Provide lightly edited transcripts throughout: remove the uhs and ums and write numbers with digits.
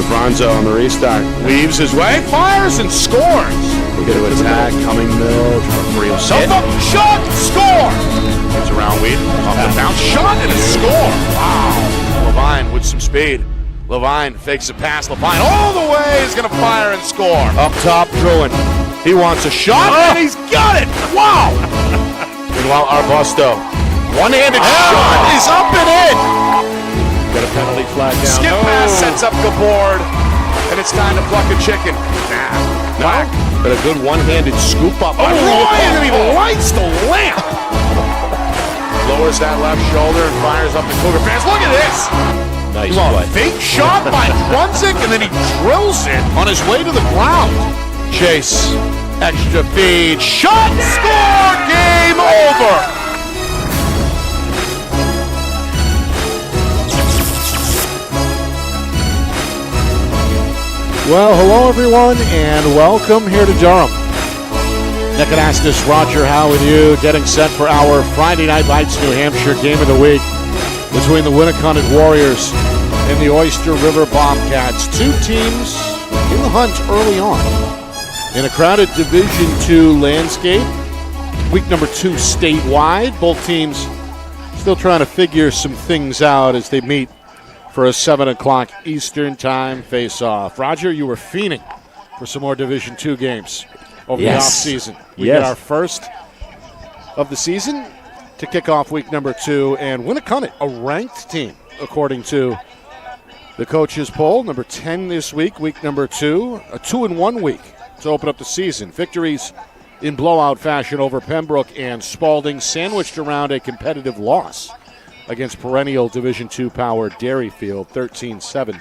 Bronzo on the restart. Weaves his way, fires and scores. Look at attack, coming middle, trying to free himself up, shot, score. Gets around Weed, off the bounce, shot and a score. Wow. Levine with some speed. Levine fakes a pass. Levine all the way is going to fire and score. Up top, Druin. He wants a shot and he's got it. Wow. Meanwhile, Arbusto, one-handed shot is up and in. Got a penalty flag down. Skip pass sets up the board, and it's time to pluck a chicken. Nah, but a good one-handed scoop up. Oh, Roy, and he lights the lamp. Lowers that left shoulder and fires up the Cougar fans. Look at this. Nice play. Fake shot by Brunzik, and then he drills it on his way to the ground. Chase, extra feed, shot, score, game over. Well, hello everyone, and welcome here to Durham. Nick Anastas, Roger Howe with you, getting set for our Friday Night Lights New Hampshire game of the week between the Winnacunnet Warriors and the Oyster River Bobcats. Two teams in the hunt early on in a crowded Division II landscape. Week number 2 statewide. Both teams still trying to figure some things out as they meet for a 7 o'clock Eastern time face-off. Roger, you were fiending for some more Division II games over the off-season. We get our first of the season to kick off week number 2, and Winnacunnet, a ranked team, according to the coaches' poll. Number 10 this week, week number 2, a 2-1 week to open up the season. Victories in blowout fashion over Pembroke and Spalding, sandwiched around a competitive loss against perennial Division II power Dairyfield. 13-7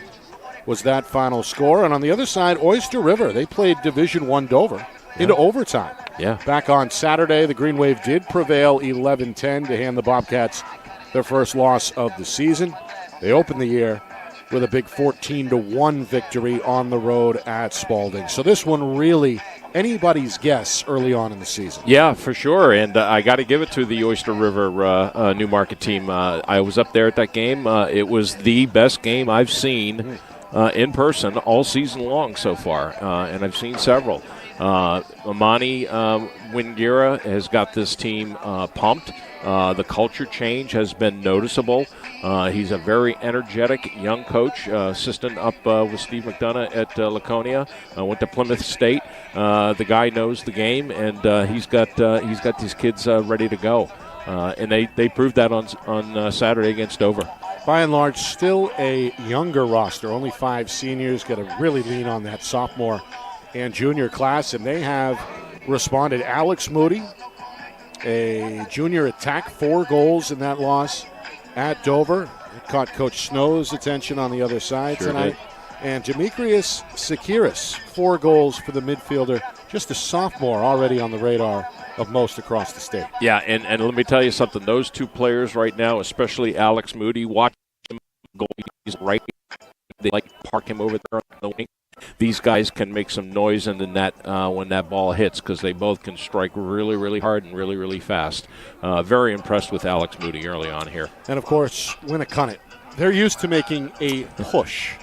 was that final score. And on the other side, Oyster River, they played Division I Dover into overtime. Yeah. Back on Saturday, the Green Wave did prevail 11-10 to hand the Bobcats their first loss of the season. They opened the year with a big 14-1 victory on the road at Spalding. So this one really anybody's guess early on in the season. Yeah, for sure, and I got to give it to the Oyster River Newmarket team. I was up there at that game. It was the best game I've seen in person all season long so far, and I've seen several. Amani Wingira has got this team pumped. The culture change has been noticeable. He's a very energetic young coach, assistant up with Steve McDonough at Laconia. Went to Plymouth State. The guy knows the game, and he's got these kids ready to go. And they proved that on Saturday against Dover. By and large, still a younger roster. Only 5 seniors. Got to really lean on that sophomore and junior class, and they have responded. Alex Moody, a junior attack, 4 goals in that loss at Dover. It caught Coach Snow's attention on the other side tonight. Did. And Demetrius Sakiris, 4 goals for the midfielder, just a sophomore, already on the radar of most across the state. Yeah, and let me tell you something. Those 2 players right now, especially Alex Moody, watch him go. He's right. They like to park him over there on the wing. These guys can make some noise in the net when that ball hits, because they both can strike really, really hard and really, really fast. Very impressed with Alex Moody early on here. And, of course, Winnacunnet. They're used to making a push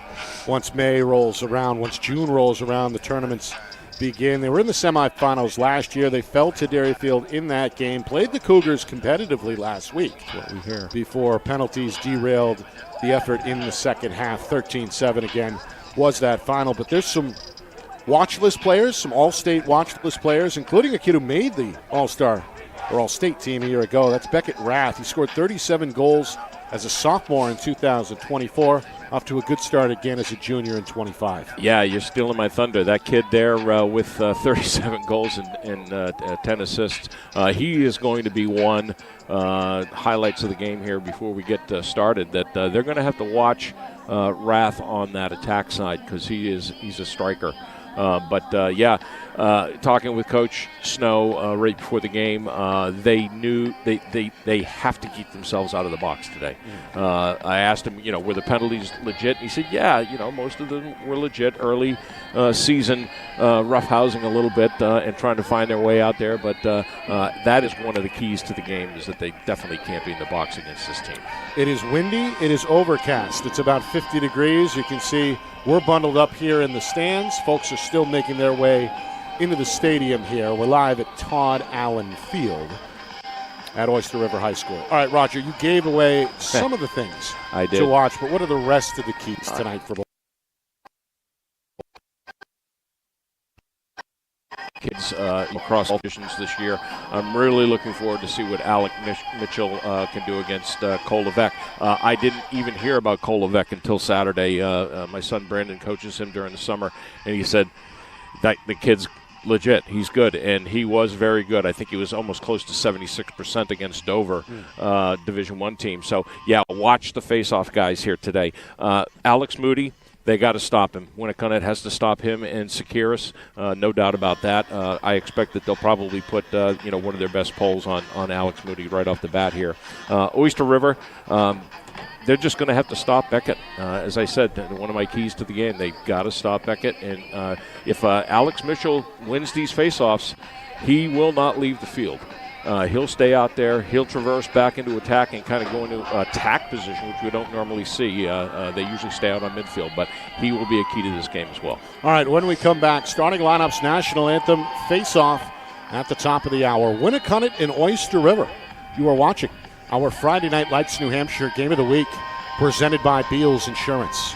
once May rolls around, once June rolls around, the tournaments begin. They were in the semifinals last year. They fell to Dairyfield in that game, played the Cougars competitively last week before penalties derailed the effort in the second half. 13-7 again was that final, but there's some watch list players, some all-state watch list players, including a kid who made the all-star or all-state team a year ago. That's Beckett Rath. He scored 37 goals as a sophomore in 2024, off to a good start again as a junior in 25. Yeah, you're stealing my thunder. That kid there with 37 goals and 10 assists, he is going to be one highlights of the game here before we get started that they're going to have to watch Rath on that attack side because he's a striker. Talking with Coach Snow right before the game, they knew they have to keep themselves out of the box today. I asked him, were the penalties legit? And he said, yeah, most of them were legit. Early season roughhousing a little bit and trying to find their way out there, but that is one of the keys to the game is that they definitely can't be in the box against this team. It is windy. It is overcast. It's about 50 degrees. You can see we're bundled up here in the stands. Folks are still making their way into the stadium here. We're live at Todd Allen Field at Oyster River High School. All right, Roger, you gave away some of the things I did to watch, but what are the rest of the keys tonight for both kids across all positions this year? I'm really looking forward to see what Alec Mitchell can do against Cole Levesque. I didn't even hear about Cole Levesque until Saturday. My son Brandon coaches him during the summer, and he said that the kid's legit. He's good, and he was very good. I think he was almost close to 76% against Dover, Division I team. So, watch the face-off guys here today. Alex Moody, they got to stop him. Winnacunnet has to stop him and Sekiris, no doubt about that. I expect that they'll probably put one of their best poles on Alex Moody right off the bat here. Oyster River, they're just going to have to stop Beckett. As I said, one of my keys to the game, they got to stop Beckett. And if Alex Mitchell wins these faceoffs, he will not leave the field. He'll stay out there. He'll traverse back into attack and kind of go into attack position, which we don't normally see. They usually stay out on midfield, but he will be a key to this game as well. All right, when we come back, starting lineups, national anthem, face-off at the top of the hour. Winnacunnet and Oyster River. You are watching our Friday Night Lights New Hampshire Game of the Week, presented by Beals Insurance.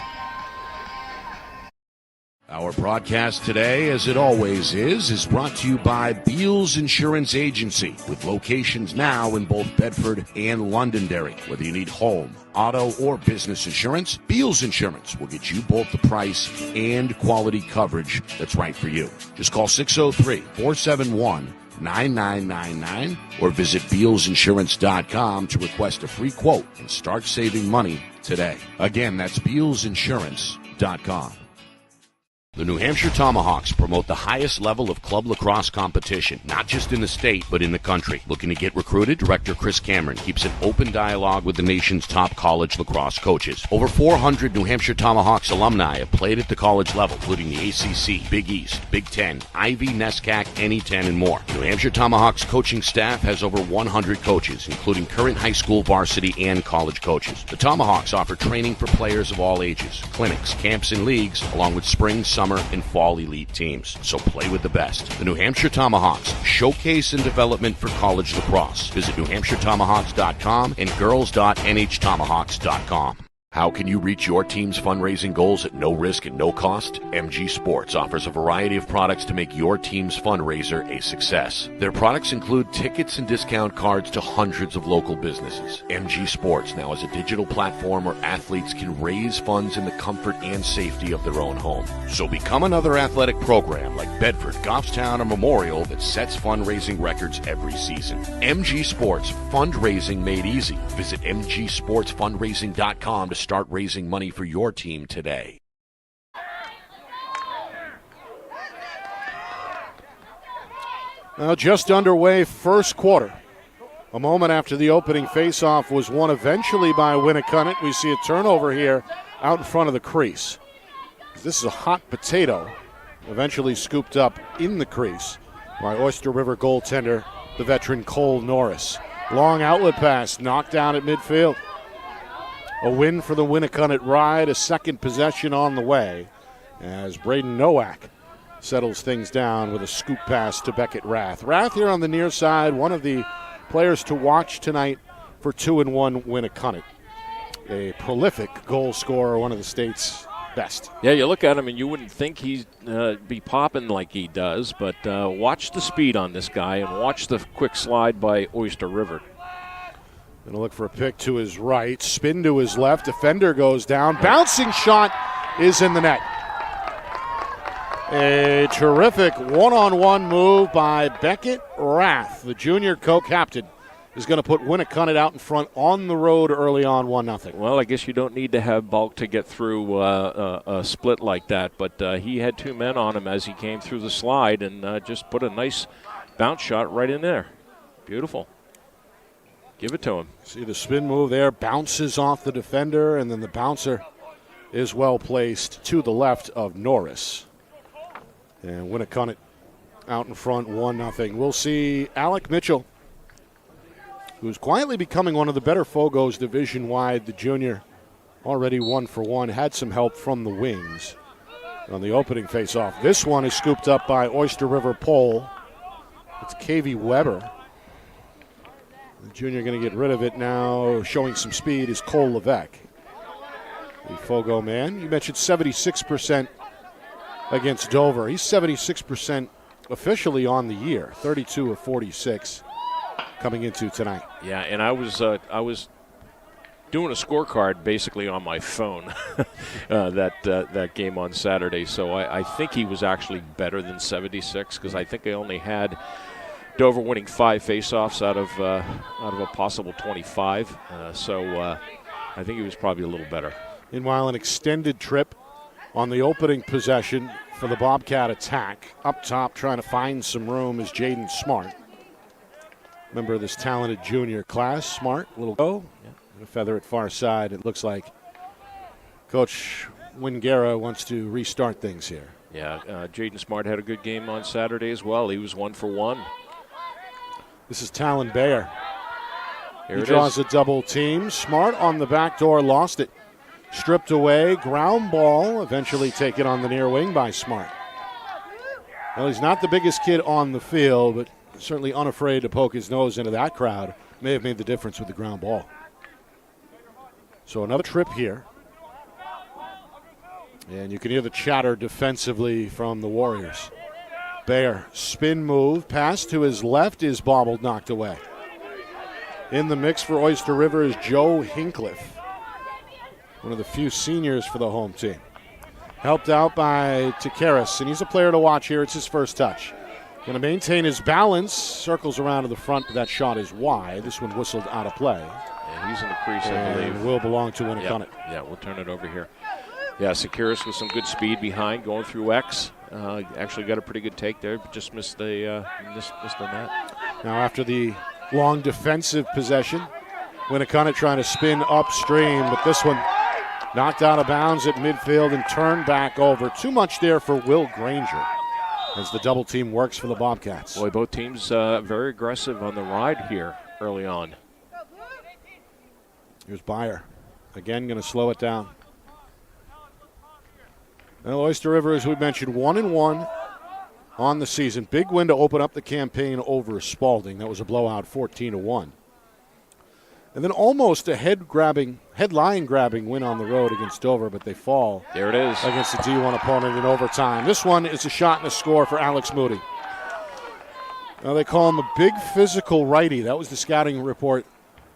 Our broadcast today, as it always is brought to you by Beals Insurance Agency, with locations now in both Bedford and Londonderry. Whether you need home, auto, or business insurance, Beals Insurance will get you both the price and quality coverage that's right for you. Just call 603-471-9999 or visit BealsInsurance.com to request a free quote and start saving money today. Again, that's BealsInsurance.com. The New Hampshire Tomahawks promote the highest level of club lacrosse competition, not just in the state, but in the country. Looking to get recruited? Director Chris Cameron keeps an open dialogue with the nation's top college lacrosse coaches. Over 400 New Hampshire Tomahawks alumni have played at the college level, including the ACC, Big East, Big Ten, Ivy, NESCAC, NE10, and more. New Hampshire Tomahawks coaching staff has over 100 coaches, including current high school, varsity, and college coaches. The Tomahawks offer training for players of all ages, clinics, camps, and leagues, along with spring, summer, and fall elite teams. So play with the best. The New Hampshire Tomahawks, showcase and development for college lacrosse. Visit NewHampshireTomahawks.com and girls.nhtomahawks.com. How can you reach your team's fundraising goals at no risk and no cost? MG Sports offers a variety of products to make your team's fundraiser a success. Their products include tickets and discount cards to hundreds of local businesses. MG Sports now has a digital platform where athletes can raise funds in the comfort and safety of their own home. So become another athletic program like Bedford, Goffstown, or Memorial that sets fundraising records every season. MG Sports, fundraising made easy. Visit mgsportsfundraising.com to start raising money for your team today. Now just underway, first quarter. A moment after the opening faceoff was won eventually by Winnacunnet. We see a turnover here out in front of the crease. This is a hot potato, eventually scooped up in the crease by Oyster River goaltender, the veteran Cole Norris. Long outlet pass, knocked down at midfield. A win for the Winnacunnet Ride, a second possession on the way as Braden Nowak settles things down with a scoop pass to Beckett Rath. Rath here on the near side, one of the players to watch tonight for 2-1 Winnacunnet. A prolific goal scorer, one of the state's best. Yeah, you look at him and you wouldn't think he'd be popping like he does, but watch the speed on this guy and watch the quick slide by Oyster River. Going to look for a pick to his right, spin to his left, defender goes down, bouncing shot is in the net. A terrific one-on-one move by Beckett Rath, the junior co-captain, is going to put Winnacunnet out in front on the road early on 1-0. Well, I guess you don't need to have bulk to get through a split like that, but he had 2 men on him as he came through the slide and just put a nice bounce shot right in there. Beautiful. Give it to him. See the spin move there, bounces off the defender, and then the bouncer is well placed to the left of Norris. And Winnacunnet out in front 1-0. We'll see Alec Mitchell, who's quietly becoming one of the better Fogos division-wide. The junior already 1 for 1, had some help from the wings on the opening face-off. This one is scooped up by Oyster River Pole. It's KV Weber. The junior going to get rid of it now. Showing some speed is Cole Levesque, the Fogo man. You mentioned 76% against Dover. He's 76% officially on the year, 32 of 46 coming into tonight. Yeah, and I was doing a scorecard basically on my phone that game on Saturday. So I think he was actually better than 76 because I think I only had Dover winning 5 faceoffs out of a possible 25. So I think he was probably a little better. Meanwhile, an extended trip on the opening possession for the Bobcat attack. Up top, trying to find some room is Jaden Smart. Member of this talented junior class. Smart, little go. Yeah. A feather at far side. It looks like Coach Wingera wants to restart things here. Yeah, Jaden Smart had a good game on Saturday as well. He was 1 for 1. This is Talon Bayer. Here he draws a double team. Smart on the back door, lost it. Stripped away, ground ball, eventually taken on the near wing by Smart. Well, he's not the biggest kid on the field, but certainly unafraid to poke his nose into that crowd. May have made the difference with the ground ball. So another trip here. And you can hear the chatter defensively from the Warriors. Bayer, spin move, pass to his left is bobbled, knocked away. In the mix for Oyster River is Joe Hincliffe, one of the few seniors for the home team. Helped out by Takaris, and he's a player to watch here. It's his first touch. Going to maintain his balance, circles around to the front, but that shot is wide. This one whistled out of play. Yeah, he's in the crease, I believe. Will belong to Winnacunnet. Yeah, we'll turn it over here. Yeah, Securis with some good speed behind, going through X. Actually got a pretty good take there, but just missed the net. Now after the long defensive possession, Winnacunnet trying to spin upstream, but this one knocked out of bounds at midfield and turned back over. Too much there for Will Granger as the double team works for the Bobcats. Boy, both teams very aggressive on the ride here early on. Here's Bayer. Again, going to slow it down. Well, Oyster River, as we mentioned, 1-1 on the season. Big win to open up the campaign over Spalding. That was a blowout, 14-1. And then almost a headline-grabbing win on the road against Dover, but they fall. There it is. Against the D1 opponent in overtime. This one is a shot and a score for Alex Moody. Now they call him a big physical righty. That was the scouting report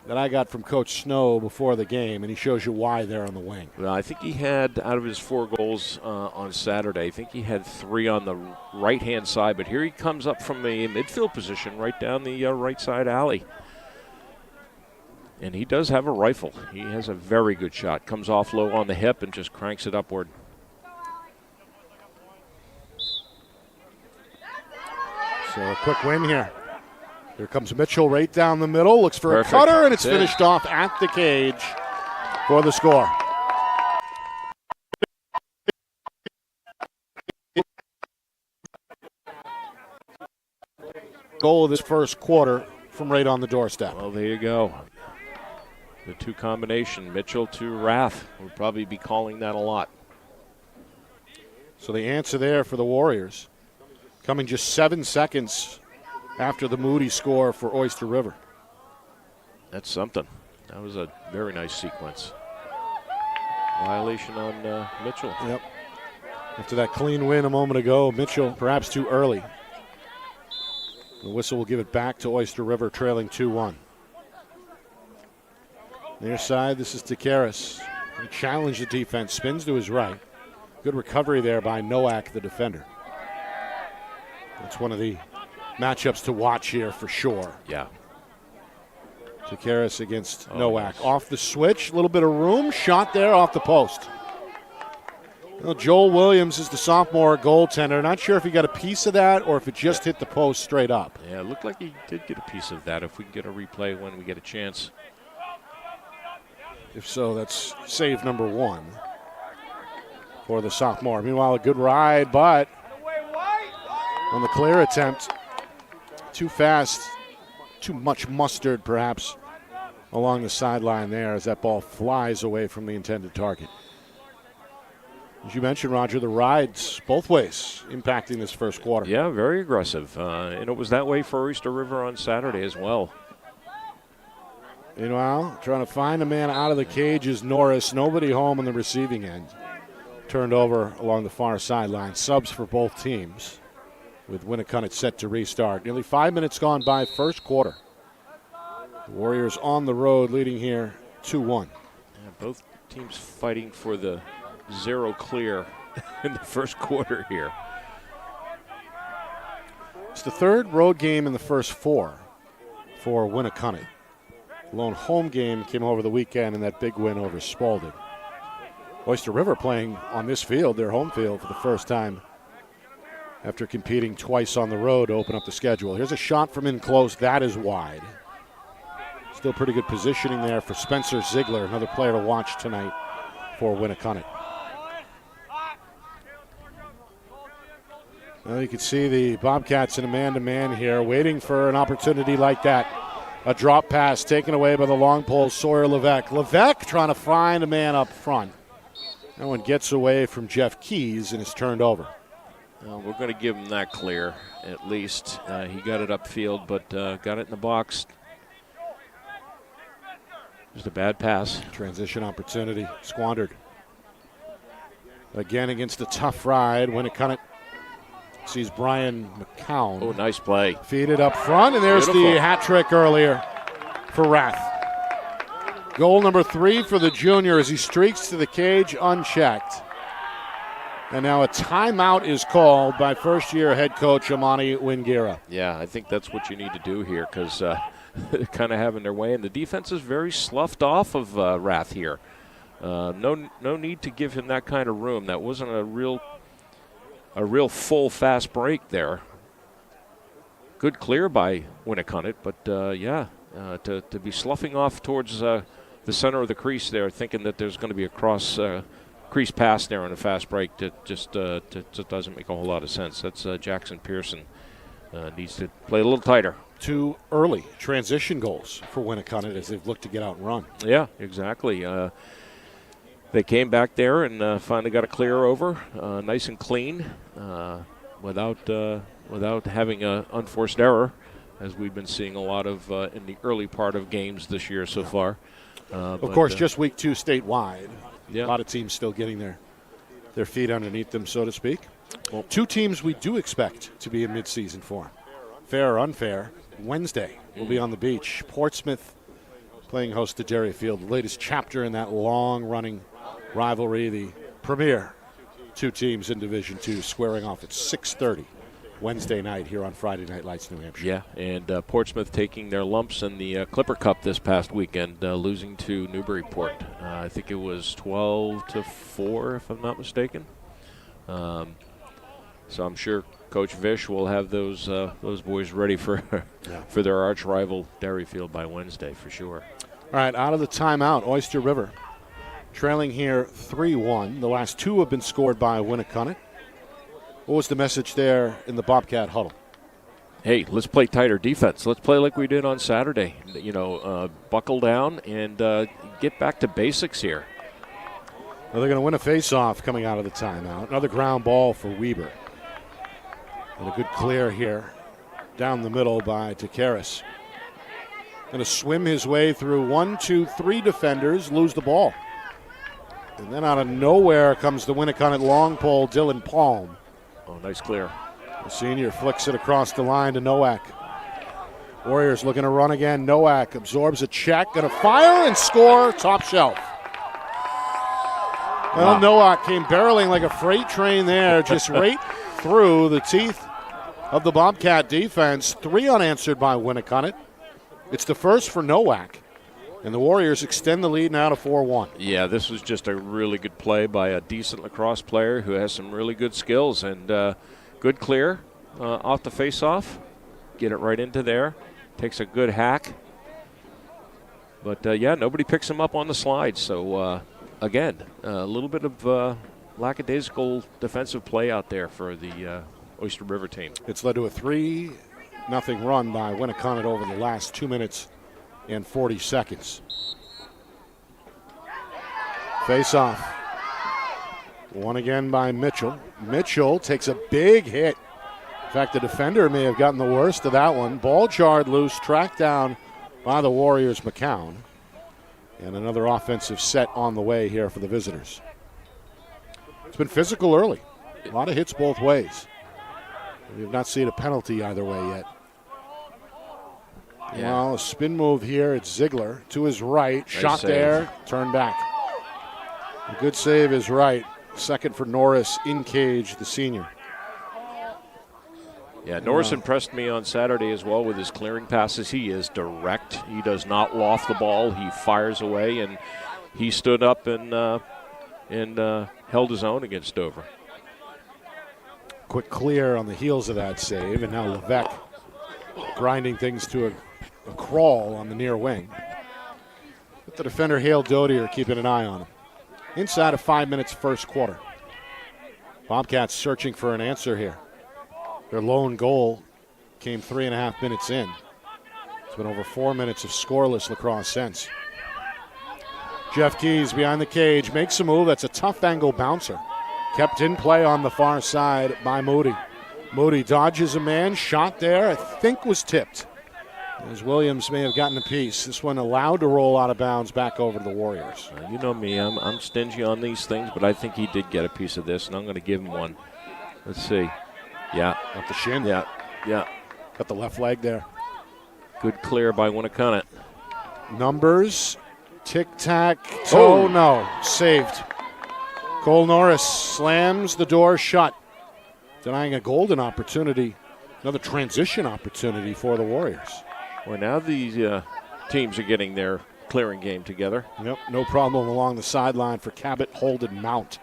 that I got from Coach Snow before the game, and he shows you why there on the wing. Well, I think he had, out of his 4 goals on Saturday, I think he had 3 on the right-hand side, but here he comes up from a midfield position right down the right side alley. And he does have a rifle. He has a very good shot. Comes off low on the hip and just cranks it upward. So a quick win here. Here comes Mitchell right down the middle. Looks for Perfect. a cutter, and it's finished off at the cage for the score. Goal of this first quarter from right on the doorstep. Well, there you go. The 2 combination, Mitchell to Rath. We'll probably be calling that a lot. So the answer there for the Warriors, coming just 7 seconds after the Moody score for Oyster River. That's something. That was a very nice sequence. Violation on Mitchell. Yep. After that clean win a moment ago, Mitchell perhaps too early. The whistle will give it back to Oyster River, trailing 2-1. Near side, this is Takaris. He challenged the defense, spins to his right. Good recovery there by Nowak, the defender. That's one of the matchups to watch here for sure. Yeah. Takaris against Oh, Nowak. nice. Off the switch, a little bit of room. Shot there off the post. Well, Joel Williams is the sophomore goaltender. Not sure if he got a piece of that or if it just hit the post straight up. Yeah, it looked like he did get a piece of that. If we can get a replay when we get a chance. If so, that's save number 1 for the sophomore. Meanwhile, a good ride, but on the clear attempt, too fast, too much mustard perhaps along the sideline there as that ball flies away from the intended target. As you mentioned, Roger, the rides both ways impacting this first quarter. Yeah, very aggressive. And it was that way for Oyster River on Saturday as well. Meanwhile, trying to find a man out of the cage is Norris. Nobody home on the receiving end. Turned over along the far sideline. Subs for both teams with Winnacunnet set to restart. Nearly 5 minutes gone by first quarter. The Warriors on the road leading here 2-1. Yeah, both teams fighting for the 0 clear in the first quarter here. It's the third road game in the first 4 for Winnacunnet. Lone home game came over the weekend in that big win over Spalding. Oyster River playing on this field, their home field, for the first time after competing twice on the road to open up the schedule. Here's a shot from in close. That is wide. Still pretty good positioning there for Spencer Ziegler, another player to watch tonight for Winnacunnet. Well, you can see the Bobcats in a man-to-man here, waiting for an opportunity like that. A drop pass taken away by the long pole, Sawyer Levesque. Levesque trying to find a man up front. That one gets away from Jeff Keys and is turned over. Well, we're going to give him that clear, at least. He got it upfield, but got it in the box. Just a bad pass. Transition opportunity squandered. Again against a tough ride. Winnacunnet sees Brian McCown. Oh, nice play. Feed it up front, and there's Beautiful. the hat trick earlier for Rath. Goal number 3 for the junior as he streaks to the cage unchecked. And now a timeout is called by first-year head coach Amani Wingira. Yeah, I think that's what you need to do here because they're kind of having their way. And the defense is very sloughed off of Rath here. No need to give him that kind of room. That wasn't a real full, fast break there. Good clear by Winnacunnet, but to be sloughing off towards the center of the crease there, thinking that there's going to be a cross crease pass there on a fast break, that just doesn't make a whole lot of sense. That's Jackson Pearson needs to play a little tighter. 2 early transition goals for Winnacunnet as they've looked to get out and run. Yeah, exactly. They came back there and finally got a clear over, nice and clean, without having an unforced error, as we've been seeing a lot of in the early part of games this year so far. Of course, just week 2 statewide. Yeah. A lot of teams still getting their feet underneath them, so to speak. Well, 2 teams we do expect to be in midseason form. Fair or unfair, Wednesday will be on the beach. Portsmouth playing host to Derryfield, the latest chapter in that long-running rivalry. The premier 2 teams in Division II squaring off at 6:30 Wednesday night here on Friday Night Lights, New Hampshire. Yeah, and Portsmouth taking their lumps in the Clipper Cup this past weekend, losing to Newburyport. I think it was 12-4, if I'm not mistaken. So I'm sure Coach Vish will have those boys ready for for their arch rival Derryfield by Wednesday for sure. All right, out of the timeout, Oyster River trailing here 3-1. The last 2 have been scored by Winnacunnet. What was the message there in the Bobcat huddle? Hey, let's play tighter defense. Let's play like we did on Saturday. Buckle down and get back to basics here. Well, they're going to win a face-off coming out of the timeout. Another ground ball for Weber. And a good clear here down the middle by Takaris. Going to swim his way through 1, 2, 3 defenders, lose the ball. And then out of nowhere comes the Winnacunnet long pole, Dylan Palm. Oh, nice clear. The senior flicks it across the line to Nowak. Warriors looking to run again. Nowak absorbs a check, going to fire and score, top shelf. Well, Nowak came barreling like a freight train there, just right through the teeth of the Bobcat defense. 3 unanswered by Winnacunnet. It's the first for Nowak. And the Warriors extend the lead now to 4-1. Yeah, this was just a really good play by a decent lacrosse player who has some really good skills, and good clear off the face-off. Get it right into there. Takes a good hack. But, yeah, nobody picks him up on the slide. So, again, a little bit of lackadaisical defensive play out there for the Oyster River team. It's led to a 3-0 run by Winnacunnet over the last 2 minutes and 40 seconds. Face off. One again by Mitchell. Mitchell takes a big hit. In fact, the defender may have gotten the worst of that one. Ball jarred loose, tracked down by the Warriors' McCown. And another offensive set on the way here for the visitors. It's been physical early. A lot of hits both ways. We have not seen a penalty either way yet. Yeah. Well, a spin move here. It's Ziegler to his right. Nice shot save. There, turn back. A good save is right. Second for Norris in cage, the senior. Yeah, Norris impressed me on Saturday as well with his clearing passes. He is direct. He does not loft the ball. He fires away, and he stood up and held his own against Dover. Quick clear on the heels of that save, and now Levesque grinding things to a crawl on the near wing. But the defender Hale Doty are keeping an eye on him. Inside of 5 minutes first quarter. Bobcats searching for an answer here. Their lone goal came 3.5 minutes in. It's been over 4 minutes of scoreless lacrosse since. Jeff Keys behind the cage makes a move. That's a tough angle bouncer. Kept in play on the far side by Moody. Moody dodges a man. Shot there, I think was tipped. As Williams may have gotten a piece. This one allowed to roll out of bounds back over to the Warriors. You know me, I'm stingy on these things, but I think he did get a piece of this, and I'm going to give him one. Let's see. Yeah. Up the shin. Yeah. Got the left leg there. Good clear by Winnacunnet. Numbers. Tic-tac-toe. No. Saved. Cole Norris slams the door shut, denying a golden opportunity, another transition opportunity for the Warriors. Well, now these teams are getting their clearing game together. Yep, no problem along the sideline for Cabot, Holden, Mount.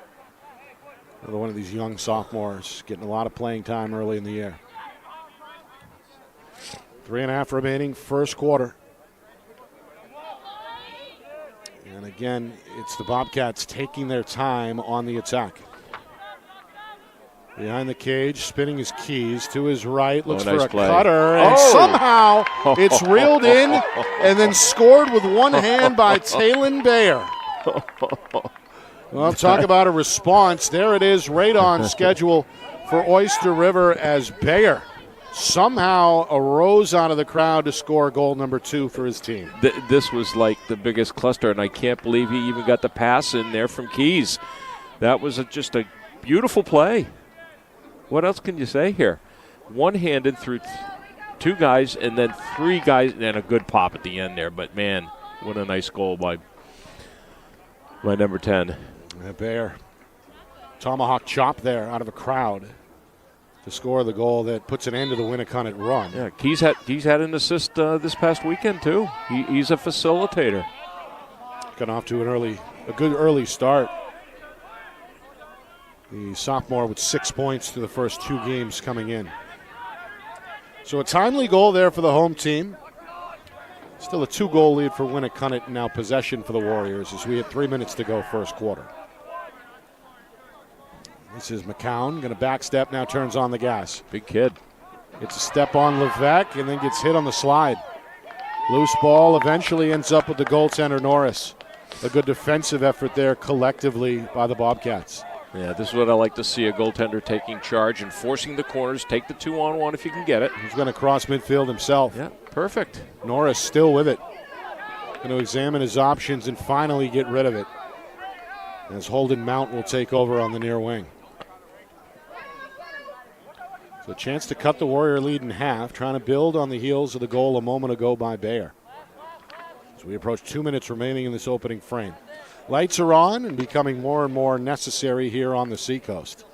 Another one of these young sophomores getting a lot of playing time early in the year. 3.5 remaining, first quarter. And again, it's the Bobcats taking their time on the attack. Behind the cage, spinning his Keys to his right, looks nice for a play. cutter, and somehow it's reeled in and then scored with one hand by Talon Bayer. Well, talk about a response. There it is, right on schedule for Oyster River as Bayer somehow arose out of the crowd to score goal number 2 for his team. This was like the biggest cluster, and I can't believe he even got the pass in there from Keys. That was just a beautiful play. What else can you say here? One-handed through 2 guys and then 3 guys, and a good pop at the end there. But, man, what a nice goal by number 10. Bayer. Tomahawk chop there out of a crowd to score the goal that puts an end to the Winnacunnet run. Yeah, Keys had an assist this past weekend, too. He's a facilitator. Got off to a good early start. The sophomore with 6 points through the first 2 games coming in. So a timely goal there for the home team. Still a 2-goal lead for Winnacunnet, now possession for the Warriors as we have 3 minutes to go first quarter. This is McCown, going to backstep, now turns on the gas. Big kid. It's a step on Levesque and then gets hit on the slide. Loose ball eventually ends up with the goaltender Norris. A good defensive effort there collectively by the Bobcats. Yeah, this is what I like to see, a goaltender taking charge and forcing the corners. Take the 2-on-1 if you can get it. He's going to cross midfield himself. Yeah, perfect. Norris still with it. Going to examine his options and finally get rid of it. As Holden Mount will take over on the near wing. So a chance to cut the Warrior lead in half, trying to build on the heels of the goal a moment ago by Bayer. As we approach 2 minutes remaining in this opening frame. Lights are on and becoming more and more necessary here on the Seacoast.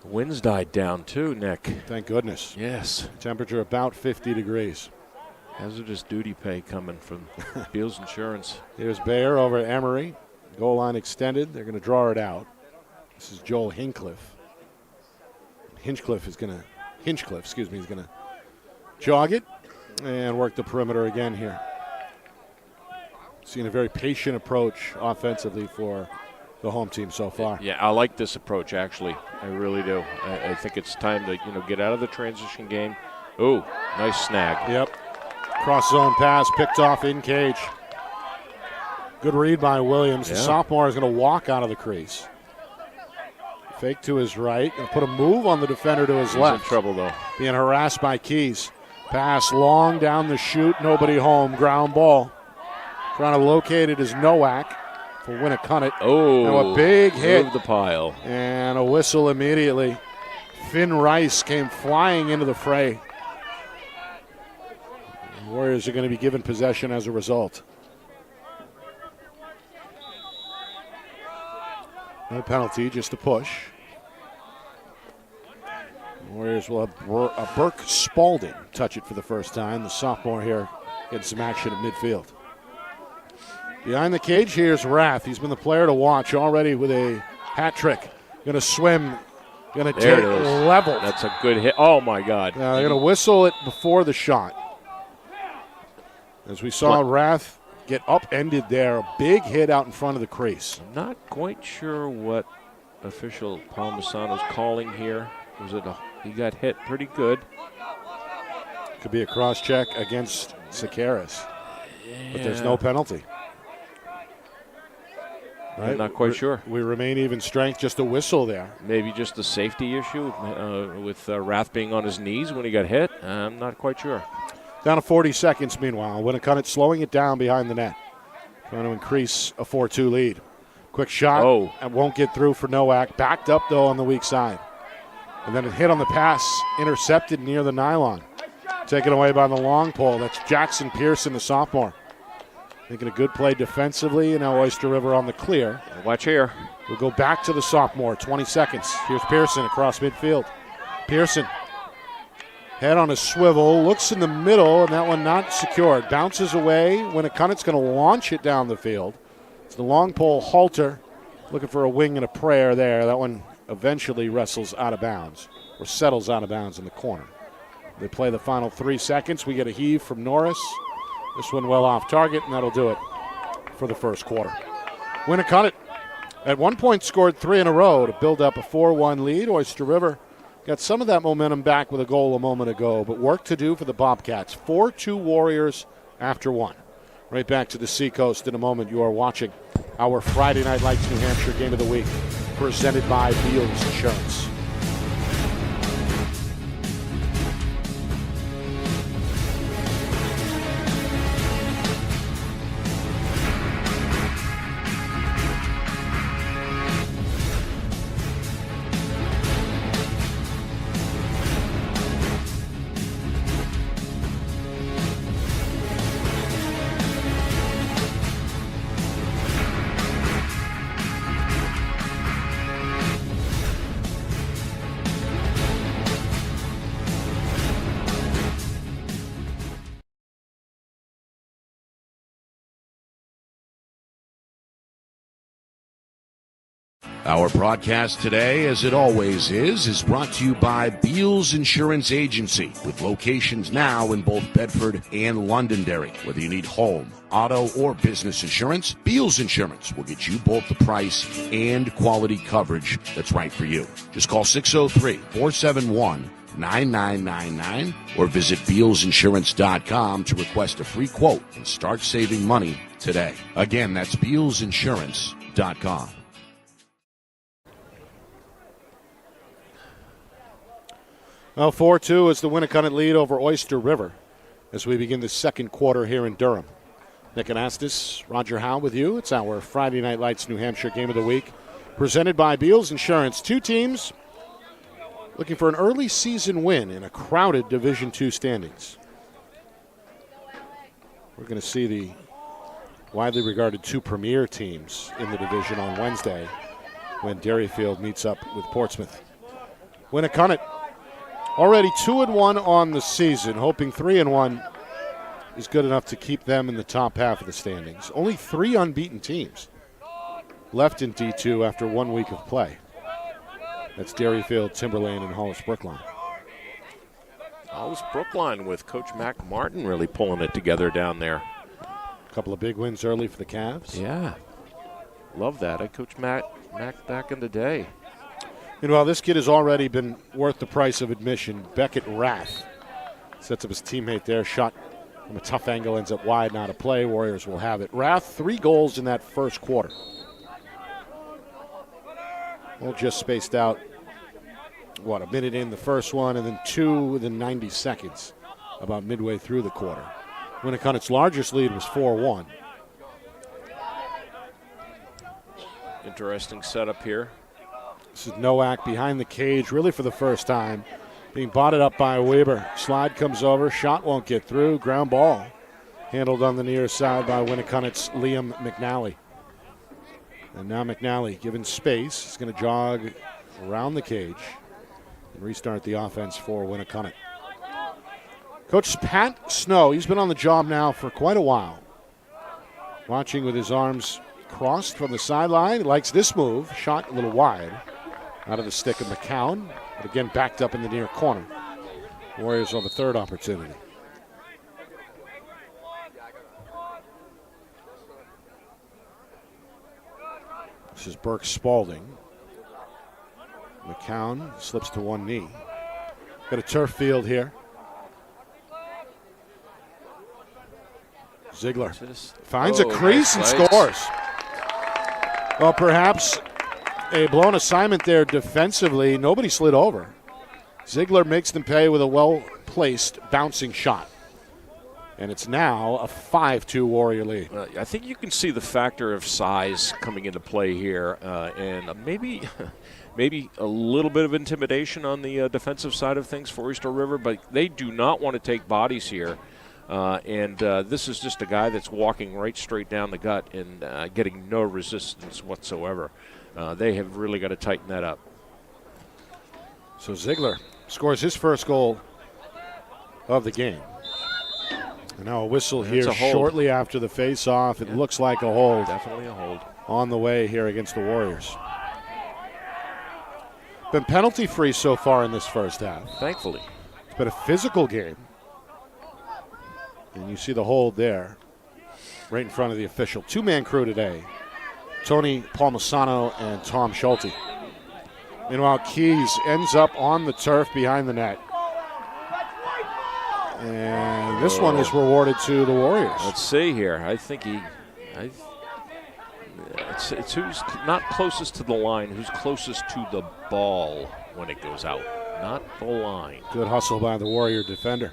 The wind's died down too, Nick. Thank goodness. Yes. Temperature about 50 degrees. Hazardous duty pay coming from Beals Insurance. Here's Bayer over at Emery. Goal line extended. They're going to draw it out. This is Joel Hinchcliffe. Hinchcliffe is going to jog it and work the perimeter again here. Seeing a very patient approach offensively for the home team so far. Yeah, I like this approach, actually. I really do. I think it's time to get out of the transition game. Ooh, nice snag. Yep. Cross zone pass picked off in cage. Good read by Williams. The sophomore is going to walk out of the crease. Fake to his right and put a move on the defender to his left. He's in trouble, though. Being harassed by Keys. Pass long down the chute. Nobody home. Ground ball. Trying to locate it is Nowak for Winnacunnet. Oh, now a big hit. Move the pile. And a whistle immediately. Finn Rice came flying into the fray. The Warriors are going to be given possession as a result. No penalty, just a push. The Warriors will have Burke Spalding touch it for the first time. The sophomore here getting some action at midfield. Behind the cage, here's Rath. He's been the player to watch already with a hat trick. Going to swim, going to take level. That's a good hit. Oh, my God. They're going to whistle it before the shot. As we saw Rath get upended there, a big hit out in front of the crease. I'm not quite sure what official Palmisano's calling here. He got hit pretty good. Could be a cross check against Sakaris, but there's no penalty. Right? I'm not quite sure. We remain even strength, just a whistle there. Maybe just a safety issue with Rath being on his knees when he got hit. I'm not quite sure. Down to 40 seconds, meanwhile. Winnacunnet slowing it down behind the net. Trying to increase a 4-2 lead. Quick shot. Oh. And won't get through for Nowak. Backed up, though, on the weak side. And then a hit on the pass, intercepted near the nylon. Taken away by the long pole. That's Jackson Pearson, the sophomore. Making a good play defensively, and now Oyster River on the clear. Watch here. We'll go back to the sophomore, 20 seconds. Here's Pearson across midfield. Pearson, head on a swivel, looks in the middle, and that one not secured. Bounces away. Winnacunnet's going to launch it down the field. It's the long pole halter, looking for a wing and a prayer there. That one eventually wrestles out of bounds, or settles out of bounds in the corner. They play the final 3 seconds. We get a heave from Norris. This one well off target, and that'll do it for the first quarter. Winnacunnet at one point scored 3 in a row to build up a 4-1 lead. Oyster River got some of that momentum back with a goal a moment ago, but work to do for the Bobcats. 4-2 Warriors after 1. Right back to the Seacoast in a moment. You are watching our Friday Night Lights New Hampshire Game of the Week, presented by Beals Insurance. Our broadcast today, as it always is brought to you by Beals Insurance Agency, with locations now in both Bedford and Londonderry. Whether you need home, auto, or business insurance, Beals Insurance will get you both the price and quality coverage that's right for you. Just call 603-471-9999 or visit BealsInsurance.com to request a free quote and start saving money today. Again, that's BealsInsurance.com. Well, 4-2 is the Winnacunnet lead over Oyster River as we begin the second quarter here in Durham. Nick Anastas, Roger Howe with you. It's our Friday Night Lights New Hampshire Game of the Week, presented by Beals Insurance. Two teams looking for an early season win in a crowded Division II standings. We're going to see the widely regarded two premier teams in the division on Wednesday when Derryfield meets up with Portsmouth. Winnacunnet already 2-1 on the season, hoping 3-1 is good enough to keep them in the top half of the standings. Only 3 unbeaten teams left in D2 after 1 week of play. That's Dairyfield, Timberlane, and Hollis Brookline. Hollis Brookline with Coach Mac Martin really pulling it together down there. A couple of big wins early for the Cavs. Yeah. Love that. I coached Mac back in the day. Meanwhile, this kid has already been worth the price of admission. Beckett Rath sets up his teammate there. Shot from a tough angle, ends up wide, not a play. Warriors will have it. Rath, 3 goals in that first quarter. Well, just spaced out, a minute in the first one, and then 2 within 90 seconds, about midway through the quarter. Winnacunnet's largest lead was 4-1. Interesting setup here. This is Nowak behind the cage, really for the first time, being botted up by Weber. Slide comes over, shot won't get through, ground ball. Handled on the near side by Winnacunnet's Liam McNally. And now McNally, given space, is going to jog around the cage and restart the offense for Winnacunnet. Coach Pat Snow, he's been on the job now for quite a while. Watching with his arms crossed from the sideline. He likes this move. Shot a little wide out of the stick of McCown, but again backed up in the near corner. Warriors will have a third opportunity. This is Burke Spalding. McCown slips to one knee. Got a turf field here. Ziegler finds a crease and scores. Well, perhaps a blown assignment there defensively. Nobody slid over. Ziegler makes them pay with a well-placed bouncing shot. And it's now a 5-2 Warrior lead. I think you can see the factor of size coming into play here, and maybe a little bit of intimidation on the defensive side of things for Oyster River, but they do not want to take bodies here. And this is just a guy that's walking right straight down the gut and getting no resistance whatsoever. They have really got to tighten that up. So Ziegler scores his first goal of the game. And now a whistle here shortly after the face-off. It looks like a hold. Definitely a hold. On the way here against the Warriors. Been penalty-free so far in this first half. Thankfully. It's been a physical game. And you see the hold there, right in front of the official. 2-man crew today. Tony Palmisano and Tom Schulte. Meanwhile, Keys ends up on the turf behind the net. And this one is rewarded to the Warriors. Let's see here. I think it's who's not closest to the line, who's closest to the ball when it goes out, not the line. Good hustle by the Warrior defender.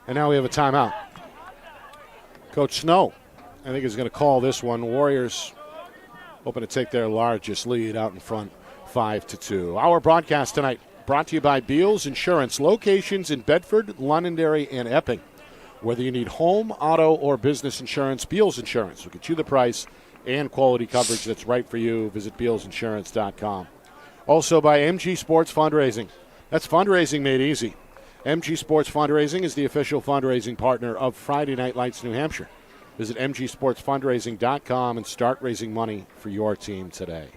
And now we have a timeout. Coach Snow, I think, is going to call this one. Warriors hoping to take their largest lead out in front, 5-2. Our broadcast tonight brought to you by Beals Insurance, locations in Bedford, Londonderry, and Epping. Whether you need home, auto, or business insurance, Beals Insurance will get you the price and quality coverage that's right for you. Visit BealsInsurance.com. Also by MG Sports Fundraising. That's fundraising made easy. MG Sports Fundraising is the official fundraising partner of Friday Night Lights New Hampshire. Visit MGSportsFundraising.com and start raising money for your team today.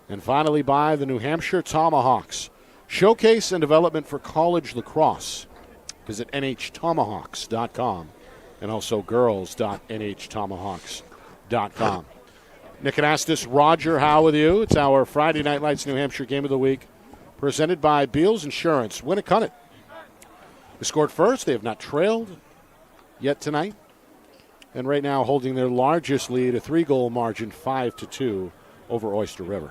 And finally by the New Hampshire Tomahawks. Showcase and development for college lacrosse. Visit NHTomahawks.com and also girls.NHTomahawks.com. Nick Anastas, Roger Howe with you. It's our Friday Night Lights New Hampshire Game of the Week presented by Beals Insurance. Winnacunnet. They scored first. They have not trailed yet tonight. And right now holding their largest lead, a 3-goal margin, 5-2 over Oyster River.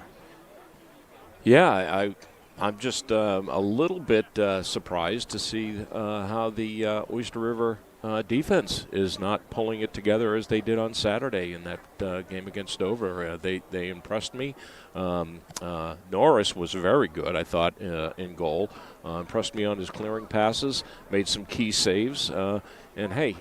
Yeah, I'm just a little bit surprised to see how the Oyster River defense is not pulling it together as they did on Saturday in that game against Dover. They impressed me. Norris was very good, I thought, in goal. Impressed me on his clearing passes, made some key saves. And, hey,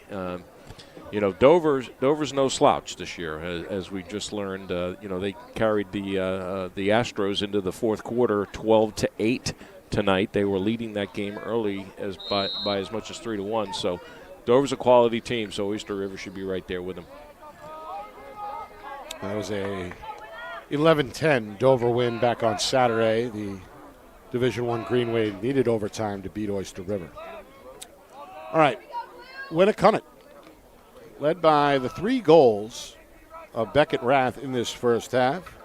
Dover's no slouch this year, as we just learned. They carried the Astros into the fourth quarter, 12-8 tonight. They were leading that game early by as much as 3-1. So Dover's a quality team, so Oyster River should be right there with them. That was a 11-10 Dover win back on Saturday. The Division I Greenway needed overtime to beat Oyster River. All right, Winnacunnet, led by the 3 goals of Beckett Rath in this first half.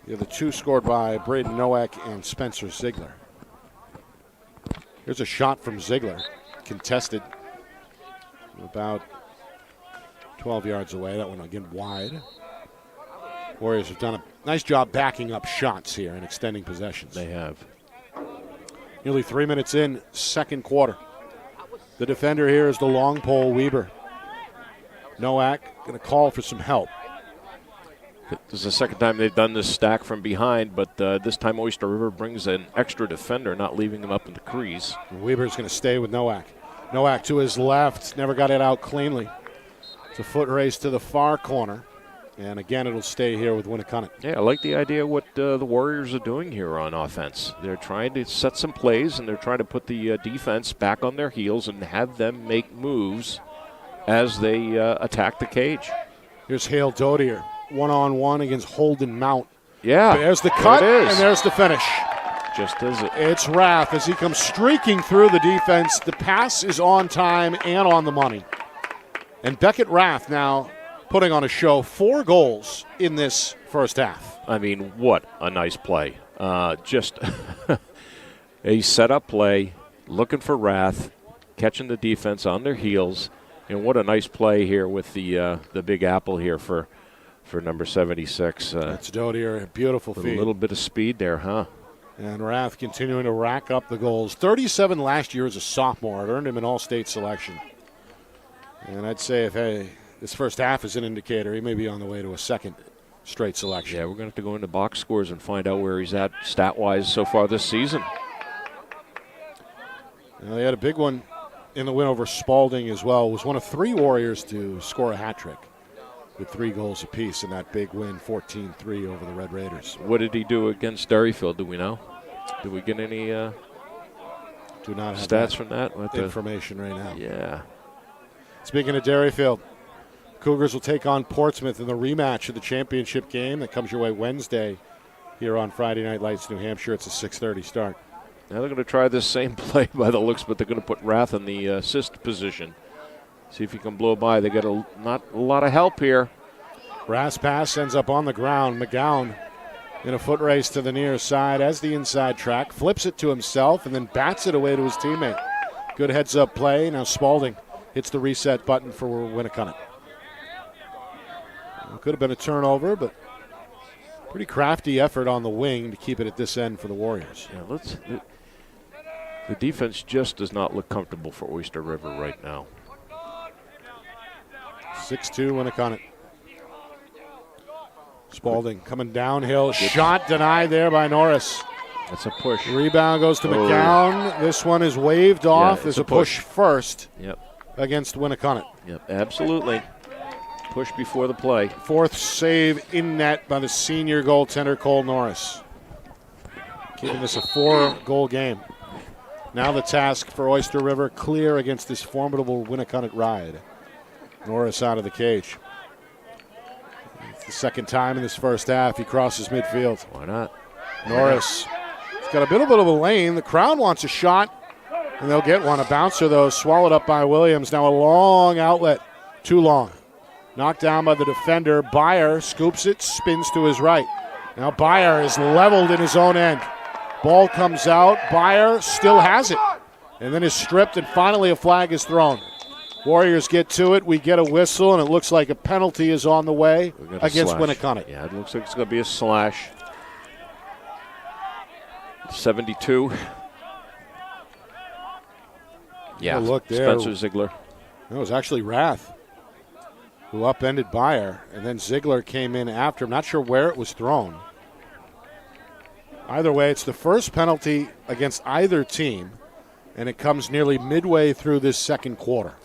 The other 2 scored by Braden Nowak and Spencer Ziegler. Here's a shot from Ziegler, contested about 12 yards away. That one again wide. Warriors have done a nice job backing up shots here and extending possessions. They have. Nearly 3 minutes in, second quarter. The defender here is the long pole Weber. Nowak going to call for some help. This is the second time they've done this stack from behind, but this time Oyster River brings an extra defender, not leaving him up in the crease. Weber's going to stay with Nowak. Nowak to his left, never got it out cleanly. It's a foot race to the far corner. And again, it'll stay here with Winnacunnet. Yeah, I like the idea of what the Warriors are doing here on offense. They're trying to set some plays, and they're trying to put the defense back on their heels and have them make moves as they attack the cage. Here's Hale Dodier, one-on-one against Holden Mount. Yeah, there's the cut, and there's the finish. Just as it. It's Rath as he comes streaking through the defense. The pass is on time and on the money. And Beckett Rath now putting on a show, 4 goals in this first half. I mean, what a nice play. Just a set-up play, looking for Rath, catching the defense on their heels, and what a nice play here with the Big Apple here for number 76. That's Dodier, a beautiful feed. A little bit of speed there, huh? And Rath continuing to rack up the goals. 37 last year as a sophomore. It earned him an all-state selection. And I'd say if this first half is an indicator, he may be on the way to a second straight selection. Yeah, we're going to have to go into box scores and find out where he's at stat-wise so far this season. Now, they had a big one in the win over Spalding as well. It was one of 3 Warriors to score a hat trick with 3 goals apiece in that big win, 14-3 over the Red Raiders. What did he do against Derryfield? Do we know? Do we get any do not have stats from that? Information right now. Yeah. Speaking of Derryfield, Cougars will take on Portsmouth in the rematch of the championship game that comes your way Wednesday here on Friday Night Lights, New Hampshire. It's a 6:30 start. Now they're going to try this same play by the looks, but they're going to put Rath in the assist position. See if he can blow by. They got not a lot of help here. Rath's pass ends up on the ground. McGowan in a foot race to the near side as the inside track, flips it to himself and then bats it away to his teammate. Good heads-up play. Now Spalding hits the reset button for Winnacunnet. It could have been a turnover, but pretty crafty effort on the wing to keep it at this end for the Warriors. Yeah, the defense just does not look comfortable for Oyster River right now. 6-2 Winnacunnet. Spalding coming downhill. Shot denied there by Norris. That's a push. Rebound goes to McGowan. This one is waved off. There's a push first against Winnacunnet. Yep, absolutely. Push before the play. 4th save in net by the senior goaltender Cole Norris. Keeping this a 4-goal game. Now the task for Oyster River, clear against this formidable Winnacunnet ride. Norris out of the cage. It's the second time in this first half he crosses midfield. Why not? Norris has got a bit of a lane. The crowd wants a shot, and they'll get one. A bouncer, though, swallowed up by Williams. Now a long outlet. Too long. Knocked down by the defender. Byer scoops it, spins to his right. Now Byer is leveled in his own end. Ball comes out. Byer still has it. And then is stripped, and finally a flag is thrown. Warriors get to it. We get a whistle, and it looks like a penalty is on the way against Winnacunnet. Yeah, it looks like it's going to be a slash. 72. Yeah, look there. Spencer Ziegler. It was actually Rath who upended Byer, and then Ziegler came in after him. Not sure where it was thrown. Either way, it's the first penalty against either team, and it comes nearly midway through this second quarter.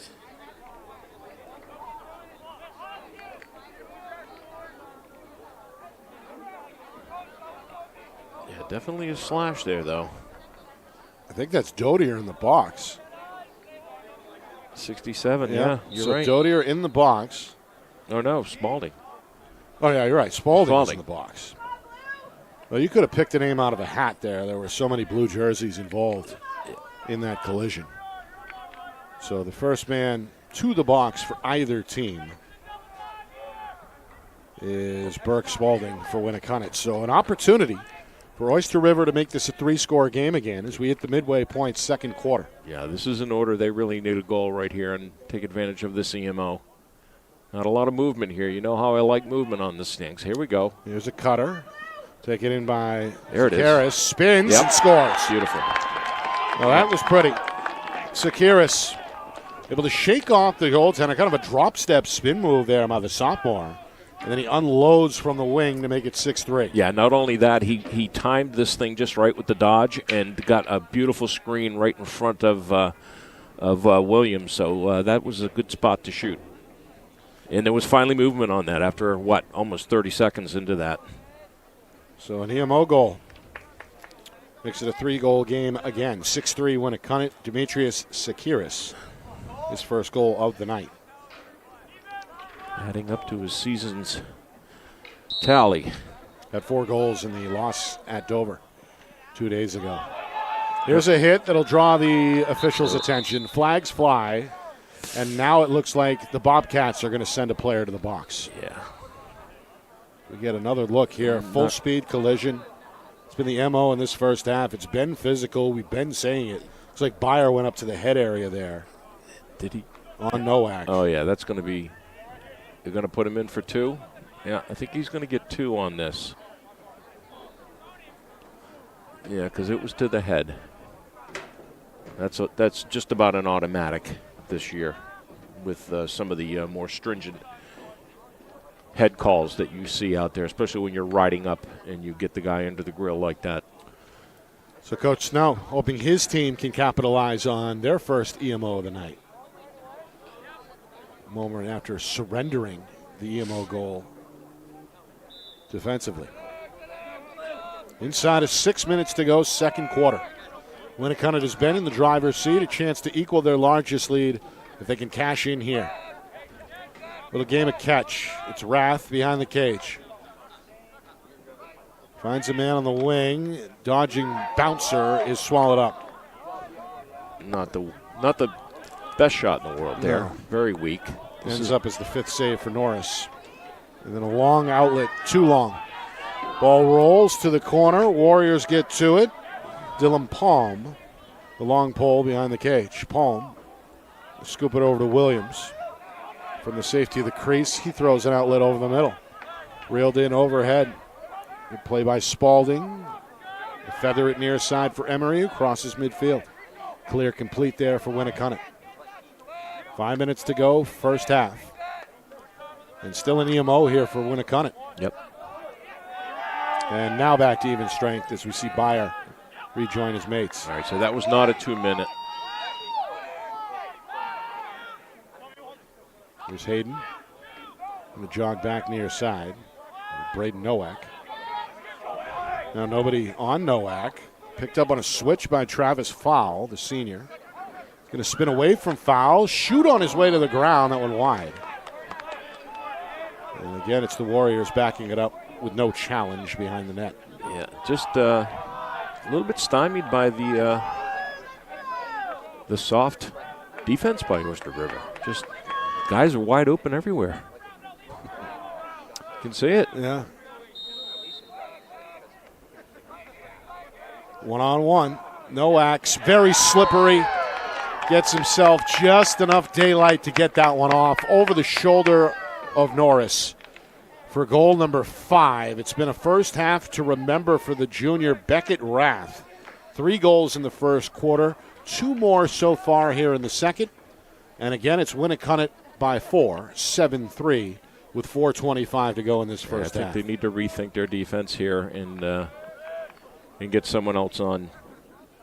Yeah, definitely a slash there, though. I think that's Dodier in the box. 67, yeah, you're so right. Dodier in the box. No, Spalding. Oh, yeah, you're right. Spalding's in the box. Well, you could have picked a name out of a hat there. There were so many blue jerseys involved in that collision. So the first man to the box for either team is Burke Spalding for Winnacunnet. So an opportunity for Oyster River to make this a 3-score game again as we hit the midway point, second quarter. Yeah, this is an order. They really need a goal right here and take advantage of this EMO. Not a lot of movement here. You know how I like movement on the Stinks. Here we go. Here's a cutter. Taken in by there it Sakiris. is. Spins and scores. Beautiful. Well, that was pretty. Sakiris able to shake off the goaltender. Kind of a drop step spin move there by the sophomore. And then he unloads from the wing to make it 6-3. Yeah, not only that, he timed this thing just right with the dodge and got a beautiful screen right in front of Williams. So that was a good spot to shoot. And there was finally movement on that after, almost 30 seconds into that. So an EMO goal. Makes it a 3-goal game again. 6-3 Winnacunnet. Demetrius Sakiris, his first goal of the night. Adding up to his season's tally. Had 4 goals in the loss at Dover 2 days ago. Here's a hit that'll draw the officials' attention. Flags fly, and now it looks like the Bobcats are going to send a player to the box. Yeah. We get another look here. Full speed collision. It's been the MO in this first half. It's been physical. We've been saying it. Looks like Byer went up to the head area there. Did he? On Nowak. Oh, yeah, that's going to be. You're going to put him in for 2? Yeah, I think he's going to get 2 on this. Yeah, because it was to the head. That's just about an automatic this year with some of the more stringent head calls that you see out there, especially when you're riding up and you get the guy under the grill like that. So Coach Snow hoping his team can capitalize on their first EMO of the night. A moment after surrendering the EMO goal defensively. Inside of 6 minutes to go, second quarter. Winnacunnet has been in the driver's seat, a chance to equal their largest lead if they can cash in here. Little game of catch. It's Rath behind the cage. Finds a man on the wing. Dodging bouncer is swallowed up. Not the best shot in the world there. No. Very weak. Ends up as the 5th save for Norris. And then a long outlet, too long. Ball rolls to the corner. Warriors get to it. Dylan Palm, the long pole behind the cage. Palm, scoop it over to Williams. From the safety of the crease, he throws an outlet over the middle. Reeled in overhead. Good play by Spalding. Feather it near side for Emery, who crosses midfield. Clear complete there for Winnacunnet. 5 minutes to go, first half. And still an EMO here for Winnacunnet. Yep. And now back to even strength as we see Byer rejoin his mates. All right, so that was not a 2-minute. Here's Hayden. And the jog back near side. Braden Nowak. Now nobody on Nowak. Picked up on a switch by Travis Fowl, the senior. Going to spin away from Fowl. Shoot on his way to the ground. That one wide. And again, it's the Warriors backing it up with no challenge behind the net. Yeah, just a little bit stymied by the soft defense by Oyster River. Just guys are wide open everywhere. You can see it. Yeah. One-on-one. Nowak's very slippery. Gets himself just enough daylight to get that one off over the shoulder of Norris for goal number 5. It's been a first half to remember for the junior Beckett Rath. 3 goals in the first quarter, 2 more so far here in the second. And again, it's Winnacunnet by 4, 7-3, with 4:25 to go in this first half. I think they need to rethink their defense here and get someone else on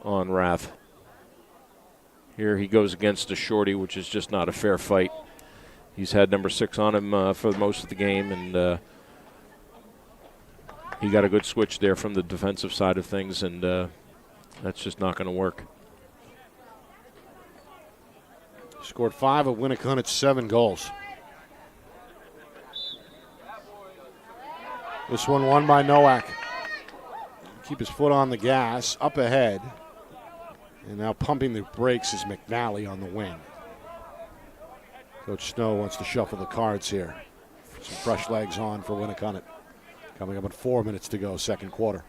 Rath. Here he goes against a shorty, which is just not a fair fight. He's had number 6 on him for most of the game, and he got a good switch there from the defensive side of things, and that's just not going to work. Scored 5 of Winnacunnet's 7 goals. This one won by Nowak. Keep his foot on the gas, up ahead. And now pumping the brakes is McNally on the wing. Coach Snow wants to shuffle the cards here. Some fresh legs on for Winnacunnet. Coming up in 4 minutes to go, second quarter.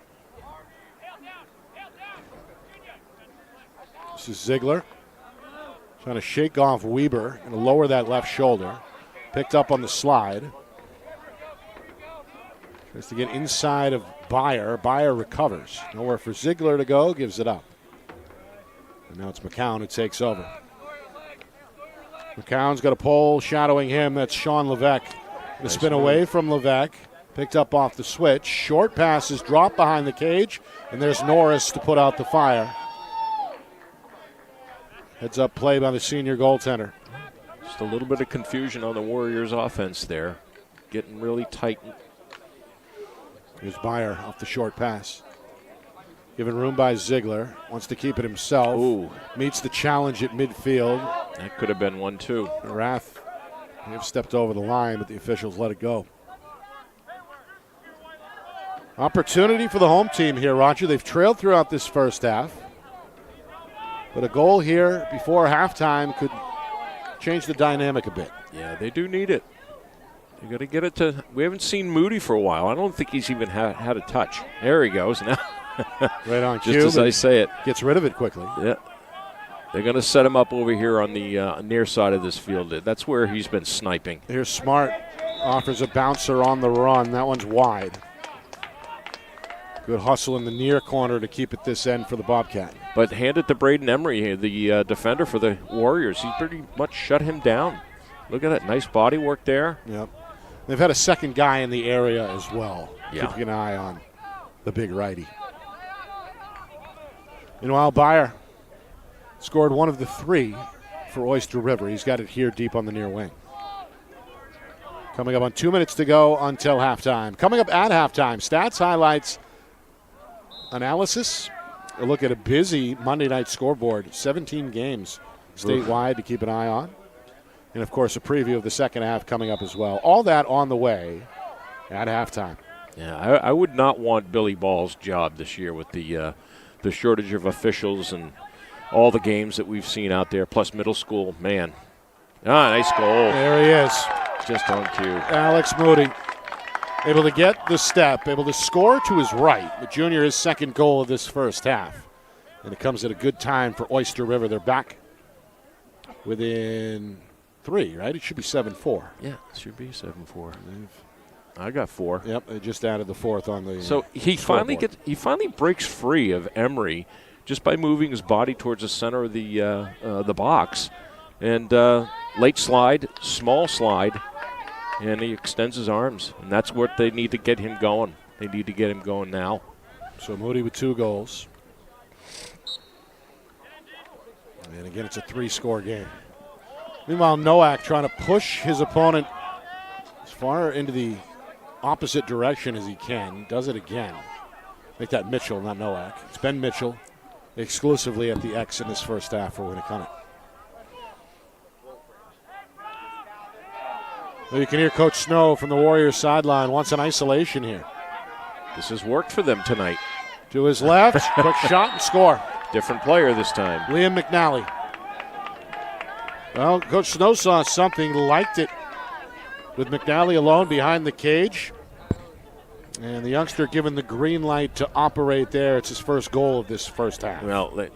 This is Ziegler. Trying to shake off Weber and lower that left shoulder. Picked up on the slide. Tries to get inside of Beyer. Beyer recovers. Nowhere for Ziegler to go, gives it up. And now it's McCown who takes over. McCown's got a pole shadowing him. That's Sean Levesque. The spin away from Levesque. Picked up off the switch. Short passes drop behind the cage. And there's Norris to put out the fire. Heads up play by the senior goaltender. Just a little bit of confusion on the Warriors' offense there. Getting really tight. Here's Beyer off the short pass. Given room by Ziegler. Wants to keep it himself. Ooh. Meets the challenge at midfield. That could have been one, too. Rath may have stepped over the line, but the officials let it go. Opportunity for the home team here, Roger. They've trailed throughout this first half. But a goal here before halftime could change the dynamic a bit. Yeah, they do need it. You got to get it to. We haven't seen Moody for a while. I don't think he's even had a touch. There he goes now. Right on cue. Just as I say it. Gets rid of it quickly. Yeah. They're going to set him up over here on the near side of this field. That's where he's been sniping. Here's Smart. Offers a bouncer on the run. That one's wide. Good hustle in the near corner to keep it this end for the Bobcat. But hand it to Braden Emery, the defender for the Warriors. He pretty much shut him down. Look at that. Nice body work there. Yep. They've had a second guy in the area as well. Yeah. Keeping an eye on the big righty. Meanwhile, Beyer scored one of the 3 for Oyster River. He's got it here deep on the near wing. Coming up on 2 minutes to go until halftime. Coming up at halftime, stats, highlights, analysis. A look at a busy Monday night scoreboard. 17 games statewide to keep an eye on. And, of course, a preview of the second half coming up as well. All that on the way at halftime. Yeah, I would not want Billy Ball's job this year with the shortage of officials and all the games that we've seen out there, plus middle school. Man. Nice goal. There he is. Just on cue. Alex Moody able to get the step, able to score to his right. The junior, his second goal of this first half. And it comes at a good time for Oyster River. They're back within 3, right? It should be 7-4. Yeah, it should be 7-4. I got 4. Yep, they just added the 4th on the So he finally breaks free of Emery just by moving his body towards the center of the box. And late slide, small slide, and he extends his arms. And that's what they need to get him going. They need to get him going now. So Moody with 2 goals. And again, it's a 3-score game. Meanwhile, Nowak trying to push his opponent as far into the opposite direction as he can. Does it again. Make that Mitchell, not Nowak. It's Ben Mitchell exclusively at the X in this first half for Winnacunnet. Well, you can hear Coach Snow from the Warriors sideline. Wants an isolation here. This has worked for them tonight. To his left, quick shot and score. Different player this time. Liam McNally. Well, Coach Snow saw something, liked it with McNally alone behind the cage. And the youngster given the green light to operate there. It's his first goal of this first half. Well,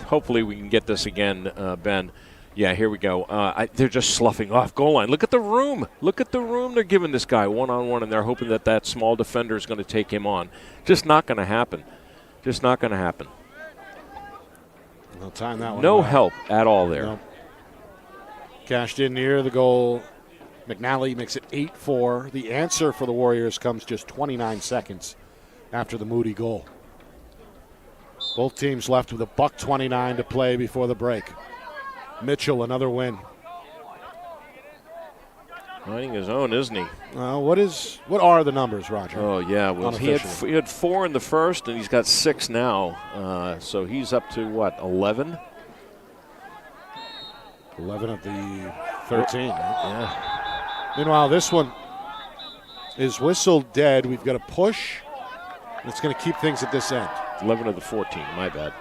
hopefully we can get this again, Ben. Yeah, here we go. They're just sloughing off goal line. Look at the room. Look at the room they're giving this guy one-on-one, and they're hoping that small defender is going to take him on. Just not going to happen. Just not going to happen. They'll time that one. No help at all there. No. Cashed in near the goal. McNally makes it 8-4. The answer for the Warriors comes just 29 seconds after the Moody goal. Both teams left with $1:29 to play before the break. Mitchell, another win. Finding his own, isn't he? What are the numbers, Roger? Oh, yeah. Well, he had 4 in the first, and he's got 6 now. So he's up to, 11? 11 of the 13. Right? Yeah. Meanwhile, this one is whistled dead. We've got a push. It's going to keep things at this end. 11 of the 14, my bad.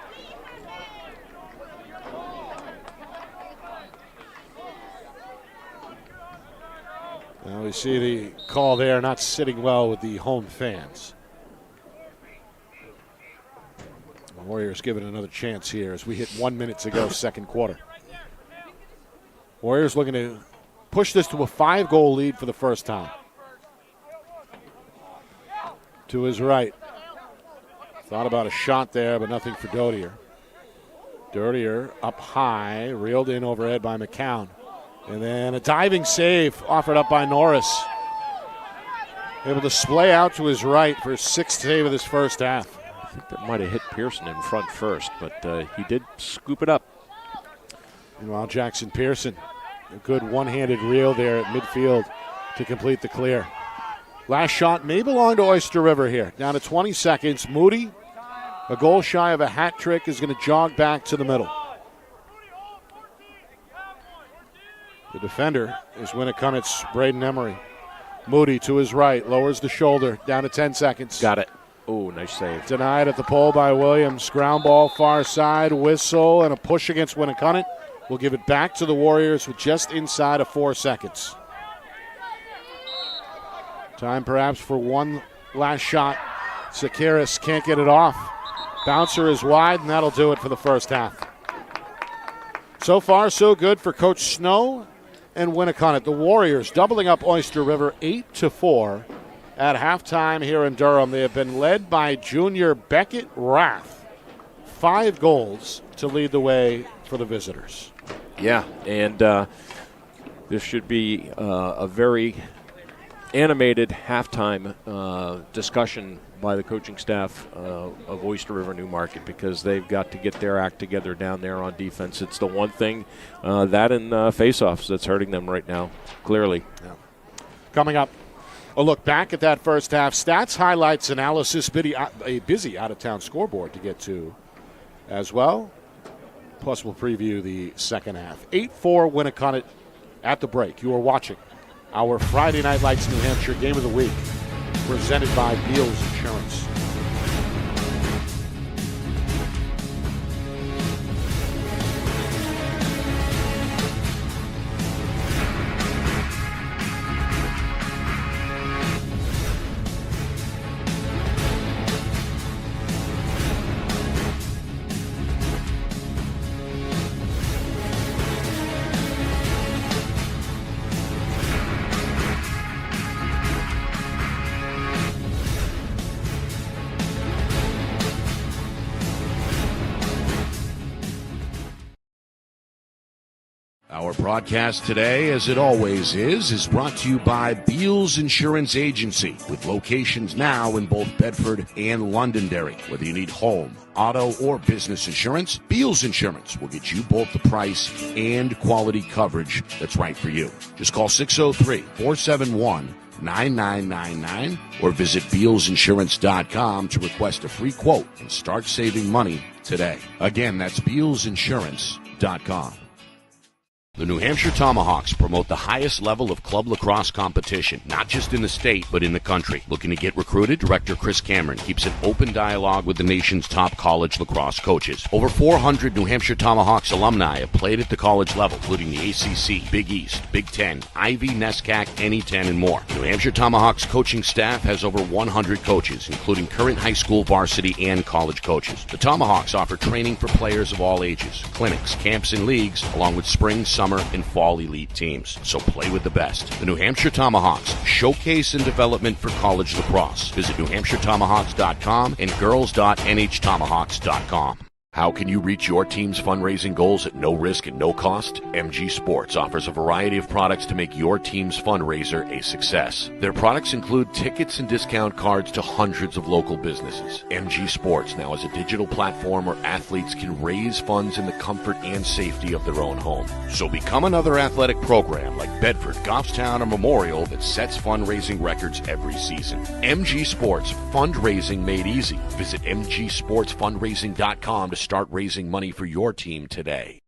Now we see the call there not sitting well with the home fans. The Warriors give it another chance here as we hit 1 minute to go, second quarter. Warriors looking to push this to a 5-goal lead for the first time. To his right. Thought about a shot there, but nothing for Dodier. Dodier up high, reeled in overhead by McCown. And then a diving save offered up by Norris. Able to splay out to his right for his 6th save of this first half. I think that might have hit Pearson in front first, but he did scoop it up. Meanwhile, Jackson Pearson, a good one-handed reel there at midfield to complete the clear. Last shot may belong to Oyster River here. Down to 20 seconds. Moody, a goal shy of a hat trick, is going to jog back to the middle. The defender is Winnacunnet's Braden Emery. Moody to his right, lowers the shoulder, down to 10 seconds. Got it. Oh, nice save. Denied at the pole by Williams. Ground ball far side, whistle, and a push against Winnacunnet. We'll give it back to the Warriors with just inside of 4 seconds. Time perhaps for one last shot. Sakiris can't get it off. Bouncer is wide, and that'll do it for the first half. So far, so good for Coach Snow and Winnacunnet. The Warriors doubling up Oyster River 8-4 at halftime here in Durham. They have been led by junior Beckett Rath. 5 goals to lead the way for the visitors. Yeah, and this should be a very animated halftime discussion by the coaching staff of Oyster River Newmarket, because they've got to get their act together down there on defense. It's the one thing, that and face-offs, that's hurting them right now, clearly. Yeah. Coming up, a look back at that first half. Stats, highlights, analysis, a busy out-of-town scoreboard to get to as well. Plus, we'll preview the second half. 8-4 Winnacunnet at the break. You are watching our Friday Night Lights New Hampshire Game of the Week, presented by Beals Insurance. Our broadcast today, as it always is brought to you by Beals Insurance Agency, with locations now in both Bedford and Londonderry. Whether you need home, auto, or business insurance, Beals Insurance will get you both the price and quality coverage that's right for you. Just call 603-471-9999 or visit BealsInsurance.com to request a free quote and start saving money today. Again, that's BealsInsurance.com. The New Hampshire Tomahawks promote the highest level of club lacrosse competition, not just in the state, but in the country. Looking to get recruited? Director Chris Cameron keeps an open dialogue with the nation's top college lacrosse coaches. Over 400 New Hampshire Tomahawks alumni have played at the college level, including the ACC, Big East, Big Ten, Ivy, NESCAC, NE10, and more. New Hampshire Tomahawks coaching staff has over 100 coaches, including current high school, varsity, and college coaches. The Tomahawks offer training for players of all ages, clinics, camps, and leagues, along with spring, summer, and fall elite teams. So play with the best. The New Hampshire Tomahawks, showcase and development for college lacrosse. Visit NewHampshireTomahawks.com and girls.nhtomahawks.com. How can you reach your team's fundraising goals at no risk and no cost? MG Sports offers a variety of products to make your team's fundraiser a success. Their products include tickets and discount cards to hundreds of local businesses. MG Sports now has a digital platform where athletes can raise funds in the comfort and safety of their own home. So become another athletic program like Bedford, Goffstown, or Memorial that sets fundraising records every season. MG Sports, fundraising made easy. Visit mgsportsfundraising.com to start raising money for your team today.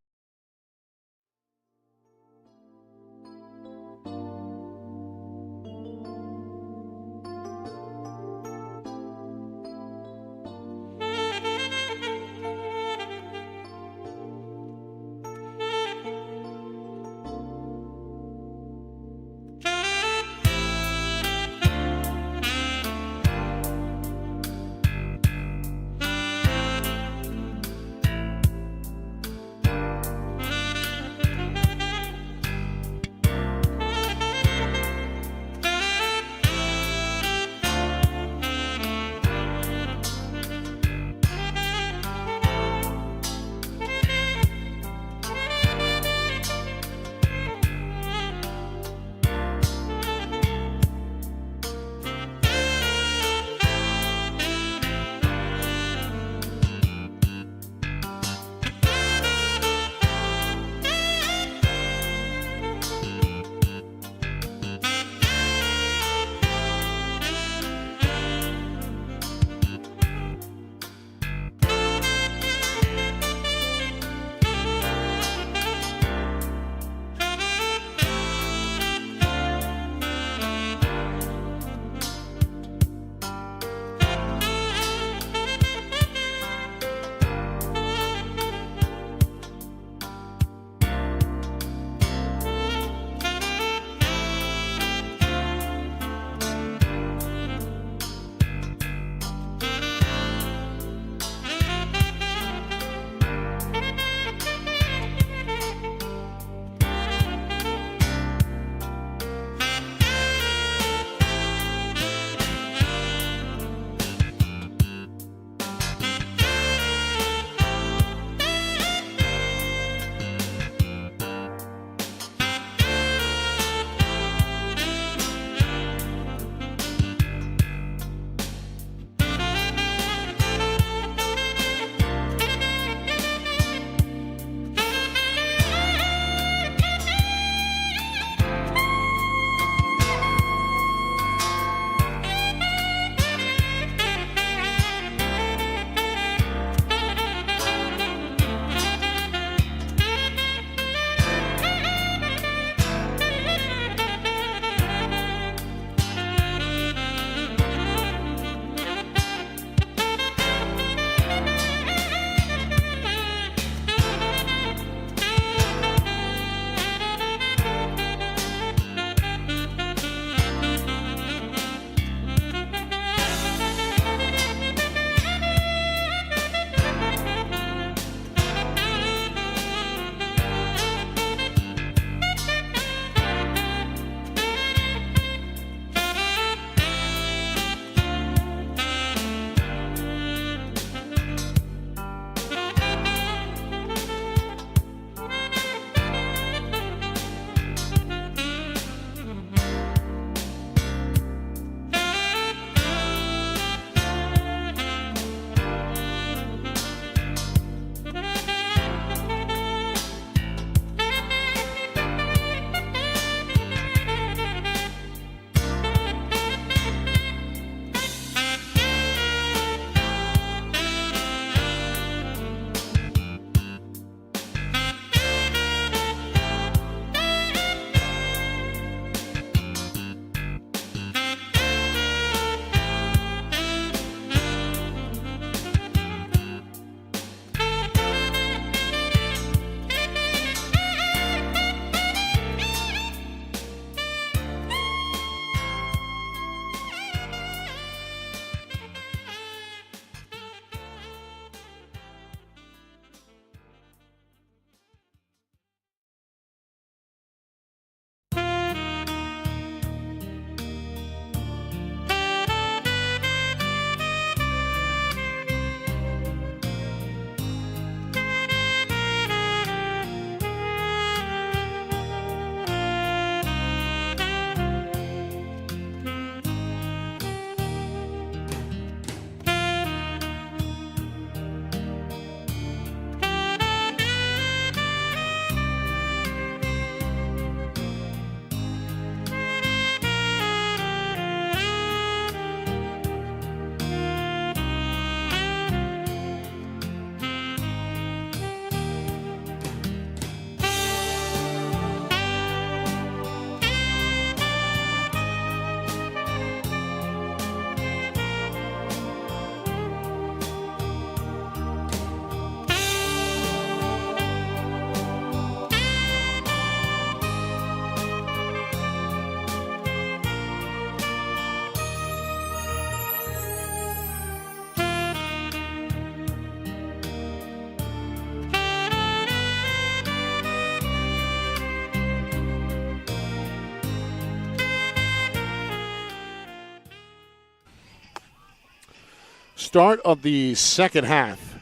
Start of the second half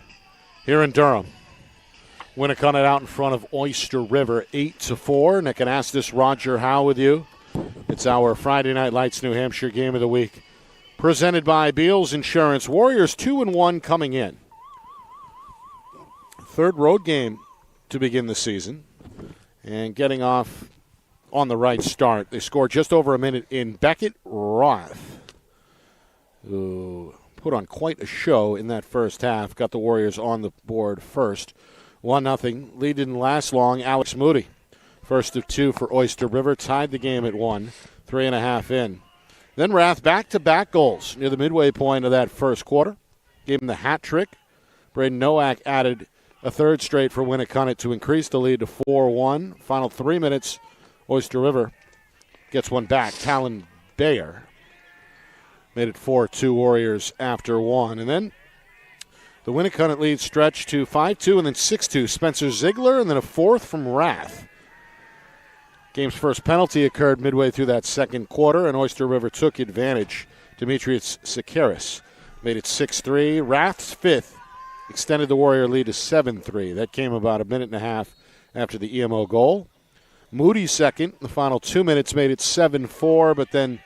here in Durham. Winnacunnet out in front of Oyster River, 8-4. Nick Anastas, Roger Howe with you. It's our Friday Night Lights New Hampshire Game of the Week, presented by Beals Insurance. Warriors 2-1 coming in. Third road game to begin the season, and getting off on the right start. They scored just over a minute in Beckett Roth, who put on quite a show in that first half. Got the Warriors on the board first. 1-0. Lead didn't last long. Alex Moody, first of two for Oyster River, tied the game at 1, 3.5 in. Then Rath back-to-back goals near the midway point of that first quarter. Gave him the hat trick. Braden Nowak added a third straight for Winnacunnet to increase the lead to 4-1. Final 3 minutes, Oyster River gets one back. Talon Bayer made it 4-2 Warriors after 1. And then the Winnacunnet lead stretched to 5-2 and then 6-2. Spencer Ziegler and then a fourth from Rath. Game's first penalty occurred midway through that second quarter, and Oyster River took advantage. Demetrius Sakaris made it 6-3. Rath's fifth extended the Warrior lead to 7-3. That came about a minute and a half after the EMO goal. Moody's second. The final 2 minutes made it 7-4, but then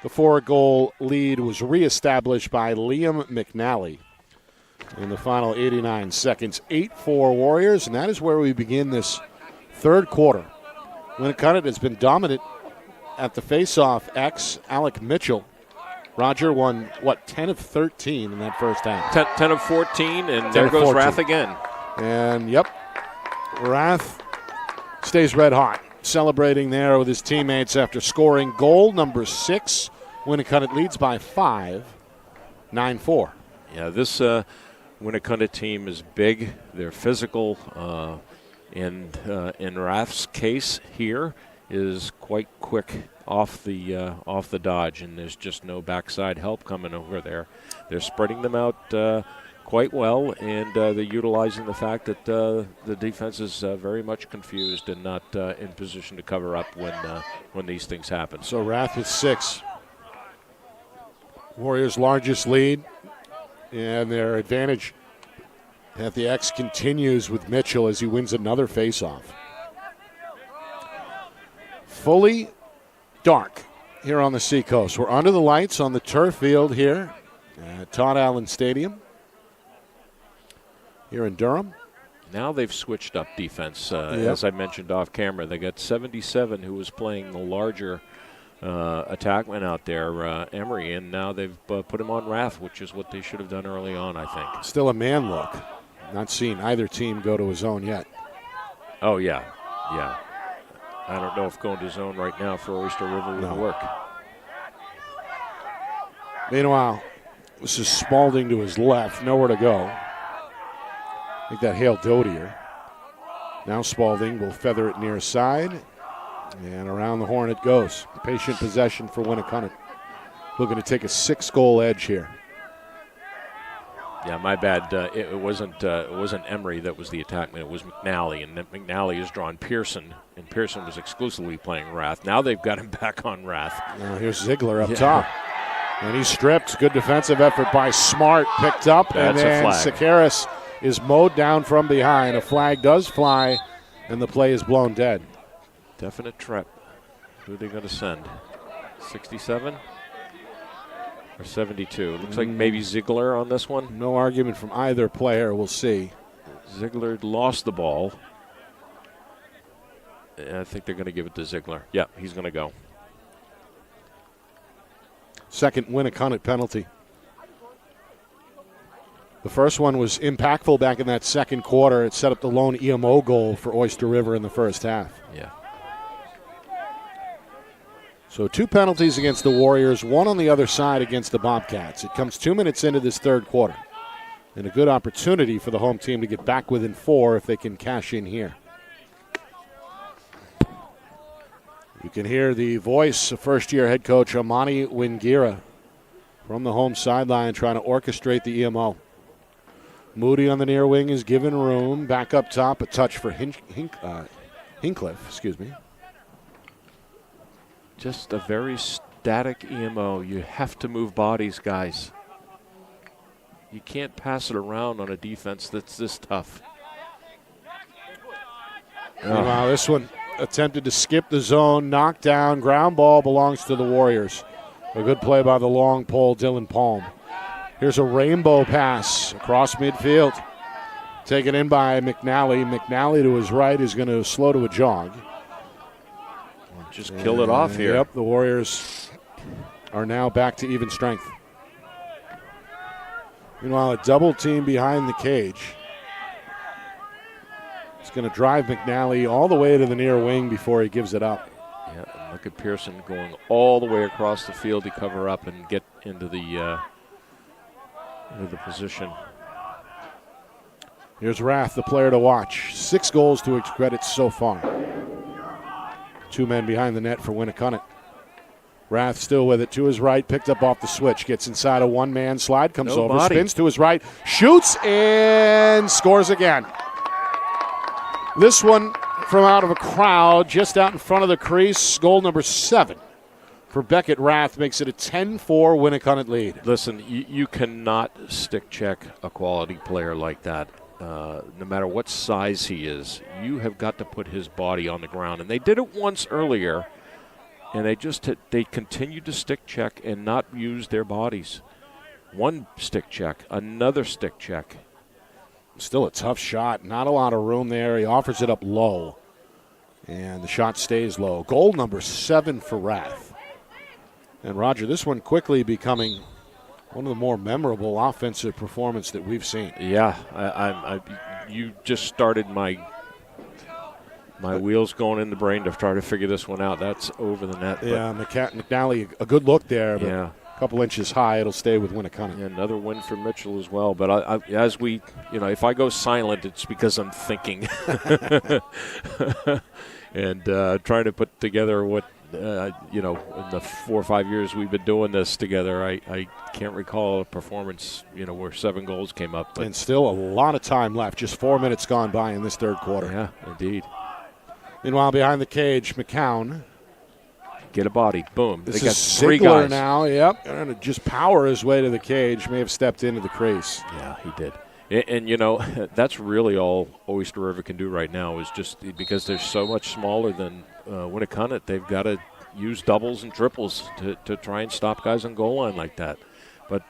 the 4-goal lead was reestablished by Liam McNally in the final 89 seconds. 8-4 Warriors, and that is where we begin this third quarter. Winnacunnet has been dominant at the face-off. Alec Mitchell. Roger won, 10 of 13 in that first half. 10 of 14, and there goes 14. Rath again. And, Rath stays red hot, celebrating there with his teammates after scoring goal number 6. Winnacunnet leads by 5, 9-4. Yeah, this Winnacunnet team is big. They're physical. And in Rath's case here is quite quick off the dodge, and there's just no backside help coming over there. They're spreading them out quite well, and they're utilizing the fact that the defense is very much confused and not in position to cover up when these things happen. So Rath with 6. Warriors' largest lead, and their advantage at the X continues with Mitchell as he wins another faceoff. Fully dark here on the Seacoast. We're under the lights on the turf field here at Todd Allen Stadium here in Durham. Now they've switched up defense. As I mentioned off camera, they got 77 who was playing the larger attackman out there, Emery, and now they've put him on Rath, which is what they should have done early on, I think. Still a man look. Not seen either team go to a zone yet. Oh, yeah. I don't know if going to zone right now for Oyster River would work. Meanwhile, this is Spalding to his left, nowhere to go. I think that Hale Dodier. Now Spalding will feather it near side, and around the horn it goes. Patient possession for Winnacunnet. Looking to take a 6-goal edge here. Yeah, my bad. It wasn't Emery that was the attackman. It was McNally, and then McNally has drawn Pearson, and Pearson was exclusively playing Rath. Now they've got him back on Rath. Now here's Ziegler up top, and he's stripped. Good defensive effort by Smart, picked up, That's and then a flag. Sakaris is mowed down from behind. A flag does fly, and the play is blown dead. Definite trap. Who are they going to send? 67? Or 72. Looks like maybe Ziegler on this one. No argument from either player. We'll see. Ziegler lost the ball. I think they're going to give it to Ziegler. Yeah, he's going to go. Second Winnacunnet penalty. The first one was impactful back in that second quarter. It set up the lone EMO goal for Oyster River in the first half. Yeah. So 2 penalties against the Warriors, 1 on the other side against the Bobcats. It comes 2 minutes into this third quarter. And a good opportunity for the home team to get back within 4 if they can cash in here. You can hear the voice of first-year head coach Amani Wingira from the home sideline trying to orchestrate the EMO. Moody on the near wing is given room. Back up top, a touch for Hincliffe, Just a very static EMO. You have to move bodies, guys. You can't pass it around on a defense that's this tough. Meanwhile, this one attempted to skip the zone, knocked down, ground ball belongs to the Warriors. A good play by the long pole, Dylan Palm. Here's a rainbow pass across midfield. Taken in by McNally. McNally to his right is going to slow to a jog. Just kill it off here. Yep, the Warriors are now back to even strength. Meanwhile, a double team behind the cage. It's going to drive McNally all the way to the near wing before he gives it up. Yeah, and look at Pearson going all the way across the field to cover up and get into the position. Here's Rath, the player to watch. 6 goals to his credit so far. 2 men behind the net for Winnacunnet. Rath still with it to his right, picked up off the switch, gets inside a one-man slide, comes over, spins to his right, shoots, and scores again. This one from out of a crowd, just out in front of the crease, goal number 7 for Beckett Rath makes it a 10-4 Winnacunnet lead. Listen, you cannot stick check a quality player like that. No matter what size he is, you have got to put his body on the ground. And they did it once earlier, and they continued to stick check and not use their bodies. One stick check, another stick check. Still a tough shot. Not a lot of room there. He offers it up low, and the shot stays low. Goal number 7 for Rath. And, Roger, this one quickly becoming one of the more memorable offensive performances that we've seen. Yeah, you just started my wheels going in the brain to try to figure this one out. That's over the net. Yeah, McNally, a good look there, but yeah. A couple inches high, it'll stay with Winnacunnet. Yeah, another win for Mitchell as well. But as we, if I go silent, it's because I'm thinking and trying to put together what, in the 4 or 5 years we've been doing this together, I can't recall a performance, where 7 goals came up. But and still a lot of time left. Just 4 minutes gone by in this third quarter. Yeah, indeed. Meanwhile, behind the cage, McCown. Get a body. Boom. This they got is 3 Ziegler guys now. Yep. Going to just power his way to the cage. May have stepped into the crease. Yeah, he did. And that's really all Oyster River can do right now is just because they're so much smaller than Winnacunnet, they've got to use doubles and triples to try and stop guys on goal line like that. But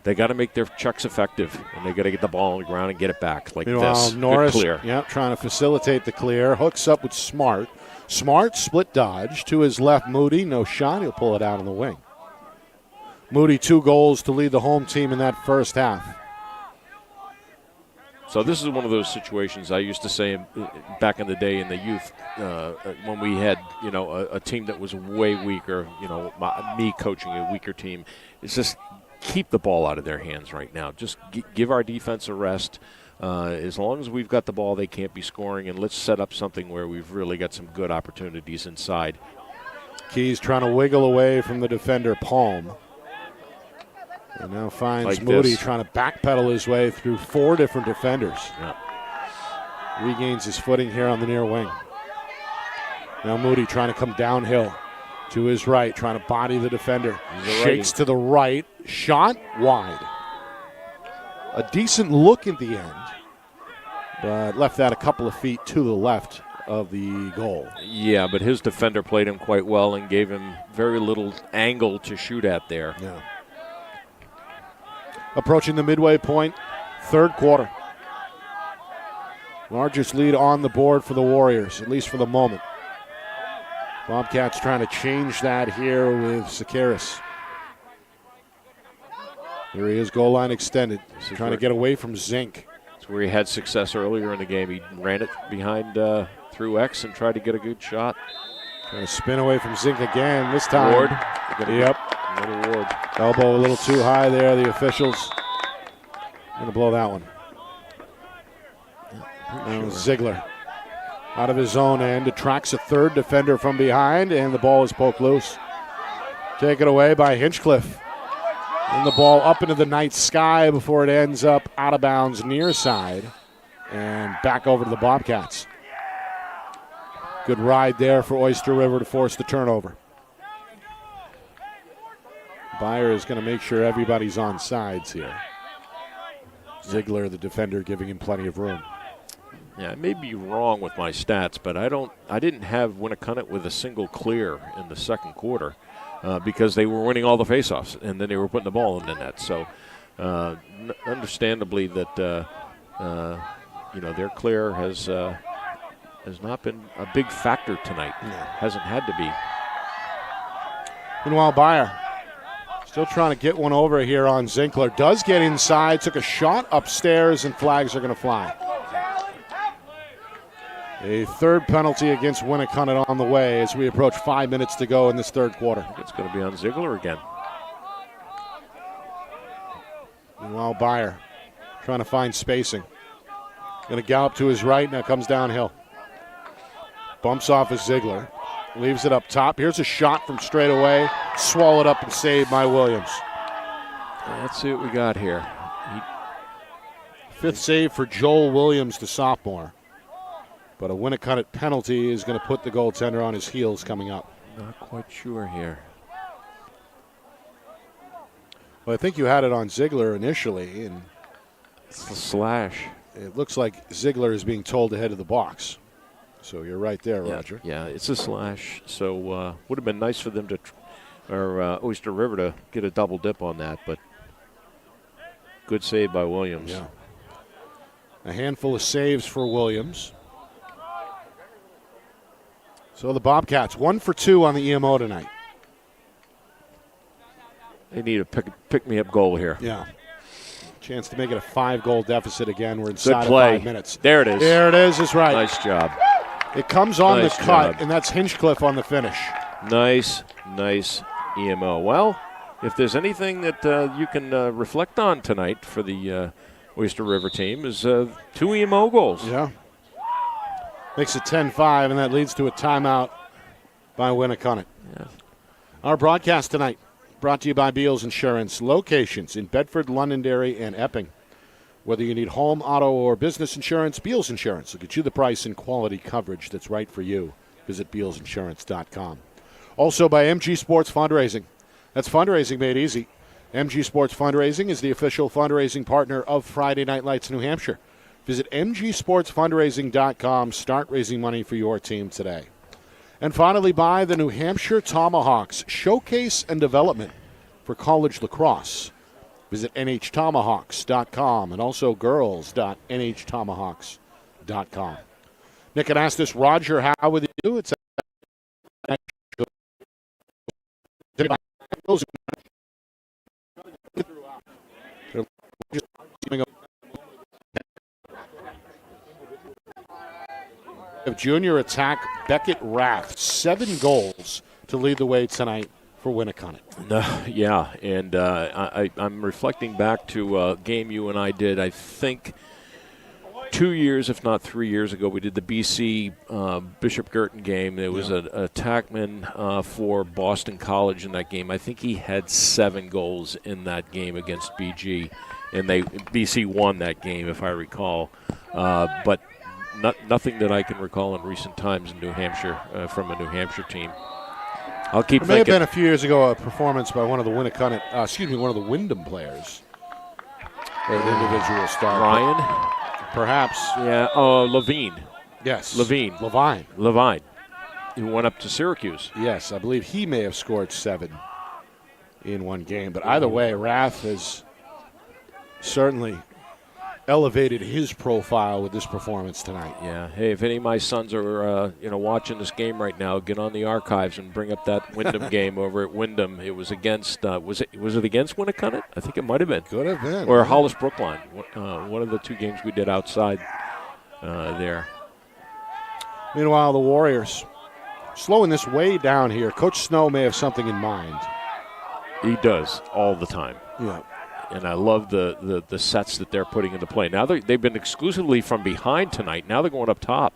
they got to make their checks effective, and they got to get the ball on the ground and get it back like this. Norris, good clear. Yep, trying to facilitate the clear. Hooks up with Smart. Smart split dodge to his left. Moody, no shot. He'll pull it out on the wing. Moody 2 goals to lead the home team in that first half. So this is one of those situations I used to say back in the day in the youth when we had, a team that was way weaker, me coaching a weaker team. It's just keep the ball out of their hands right now. Just give our defense a rest. As long as we've got the ball, they can't be scoring, and let's set up something where we've really got some good opportunities inside. Keys trying to wiggle away from the defender, Palm. And now finds like Moody this. trying to backpedal his way through 4 different defenders. Yeah. Regains his footing here on the near wing. Now Moody trying to come downhill to his right, trying to body the defender. Shakes to the right, shot wide. A decent look at the end, but left that a couple of feet to the left of the goal. Yeah, but his defender played him quite well and gave him very little angle to shoot at there. Yeah. Approaching the midway point, third quarter. Largest lead on the board for the Warriors, at least for the moment. Bobcats trying to change that here with Sakaris. Here he is, goal line extended. Trying to get away from Zink. That's where he had success earlier in the game. He ran it behind through X and tried to get a good shot. Trying to spin away from Zink again, this time. Ward. Yep. Little Ward. Elbow a little too high there, the officials. Going to blow that one. Now Ziegler out of his own end, attracts a third defender from behind, and the ball is poked loose. Taken away by Hinchcliffe. And the ball up into the night sky before it ends up out of bounds near side and back over to the Bobcats. Good ride there for Oyster River to force the turnover. Byer is going to make sure everybody's on sides here. Ziegler, the defender, giving him plenty of room. Yeah, I may be wrong with my stats, but I didn't have Winnacunnet with a single clear in the second quarter because they were winning all the faceoffs, and then they were putting the ball in the net. So, understandably, that their clear has not been a big factor tonight. Hasn't had to be. Meanwhile, Beyer still trying to get one over here on Zinkler. Does get inside, took a shot upstairs, and flags are going to fly. A third penalty against Winnacunnet on the way as we approach 5 minutes to go in this third quarter. It's going to be on Ziegler again. Meanwhile, Beyer trying to find spacing. Going to gallop to his right, now comes downhill. Bumps off of Ziegler. Leaves it up top. Here's a shot from straight away. Swallowed up and saved by Williams. Let's see what we got here. Fifth save for Joel Williams, the sophomore. But a Winnacunnet penalty is going to put the goaltender on his heels coming up. Not quite sure here. Well, I think you had it on Ziegler initially, and it's the slash. It looks like Ziegler is being told to head to the box. So you're right there, Roger. Yeah, it's a slash. So would have been nice for them to, Oyster River to get a double dip on that, but good save by Williams. Yeah. A handful of saves for Williams. So the Bobcats, 1 for 2 on the EMO tonight. They need a pick-me-up goal here. Yeah. Chance to make it a 5-goal deficit again. We're inside of 5 minutes. There it is. There it is. That's right. Nice job. It comes on nice the cut, job. and that's Hinchcliffe on the finish. Nice EMO. Well, if there's anything that you can reflect on tonight for the Oyster River team is 2 EMO goals. Yeah. Makes it 10-5, and that leads to a timeout by Winnacunnet. Yeah. Our broadcast tonight brought to you by Beals Insurance. Locations in Bedford, Londonderry, and Epping. Whether you need home, auto, or business insurance, Beals Insurance will get you the price and quality coverage that's right for you. Visit BealsInsurance.com. Also by MG Sports Fundraising. That's fundraising made easy. MG Sports Fundraising is the official fundraising partner of Friday Night Lights New Hampshire. Visit mgsportsfundraising.com. Start raising money for your team today. And finally, by the New Hampshire Tomahawks Showcase and Development for College Lacrosse. Visit nhtomahawks.com and also girls.nhtomahawks.com. Nick Anastas, Roger, how with you? It's junior attack Beckett Rath, 7 goals to lead the way tonight for Winnacunnet. Yeah, and I'm reflecting back to a game you and I did, I think 2 years, if not 3 years ago. We did the BC Bishop Girton game. There was an attackman for Boston College in that game. I think he had 7 goals in that game against BG, and BC won that game, if I recall. But nothing that I can recall in recent times in New Hampshire from a New Hampshire team. I'll keep thinking. May have been a few years ago a performance by one of the one of the Wyndham players. Or an individual star. Ryan? Perhaps. Yeah. Oh, Levine. Yes. Levine. Who went up to Syracuse. Yes, I believe he may have scored 7 in one game. But either way, Rath has certainly elevated his profile with this performance tonight. Yeah. Hey, if any of my sons are watching this game right now, get on the archives and bring up that Wyndham game over at Wyndham. It was against was it against Winnacunnet? I think it might have been. Could have been. Or Hollis Brookline. One of the 2 games we did outside there. Meanwhile, the Warriors slowing this way down here. Coach Snow may have something in mind. He does all the time. Yeah. And I love the sets that they're putting into play. Now they've been exclusively from behind tonight. Now they're going up top.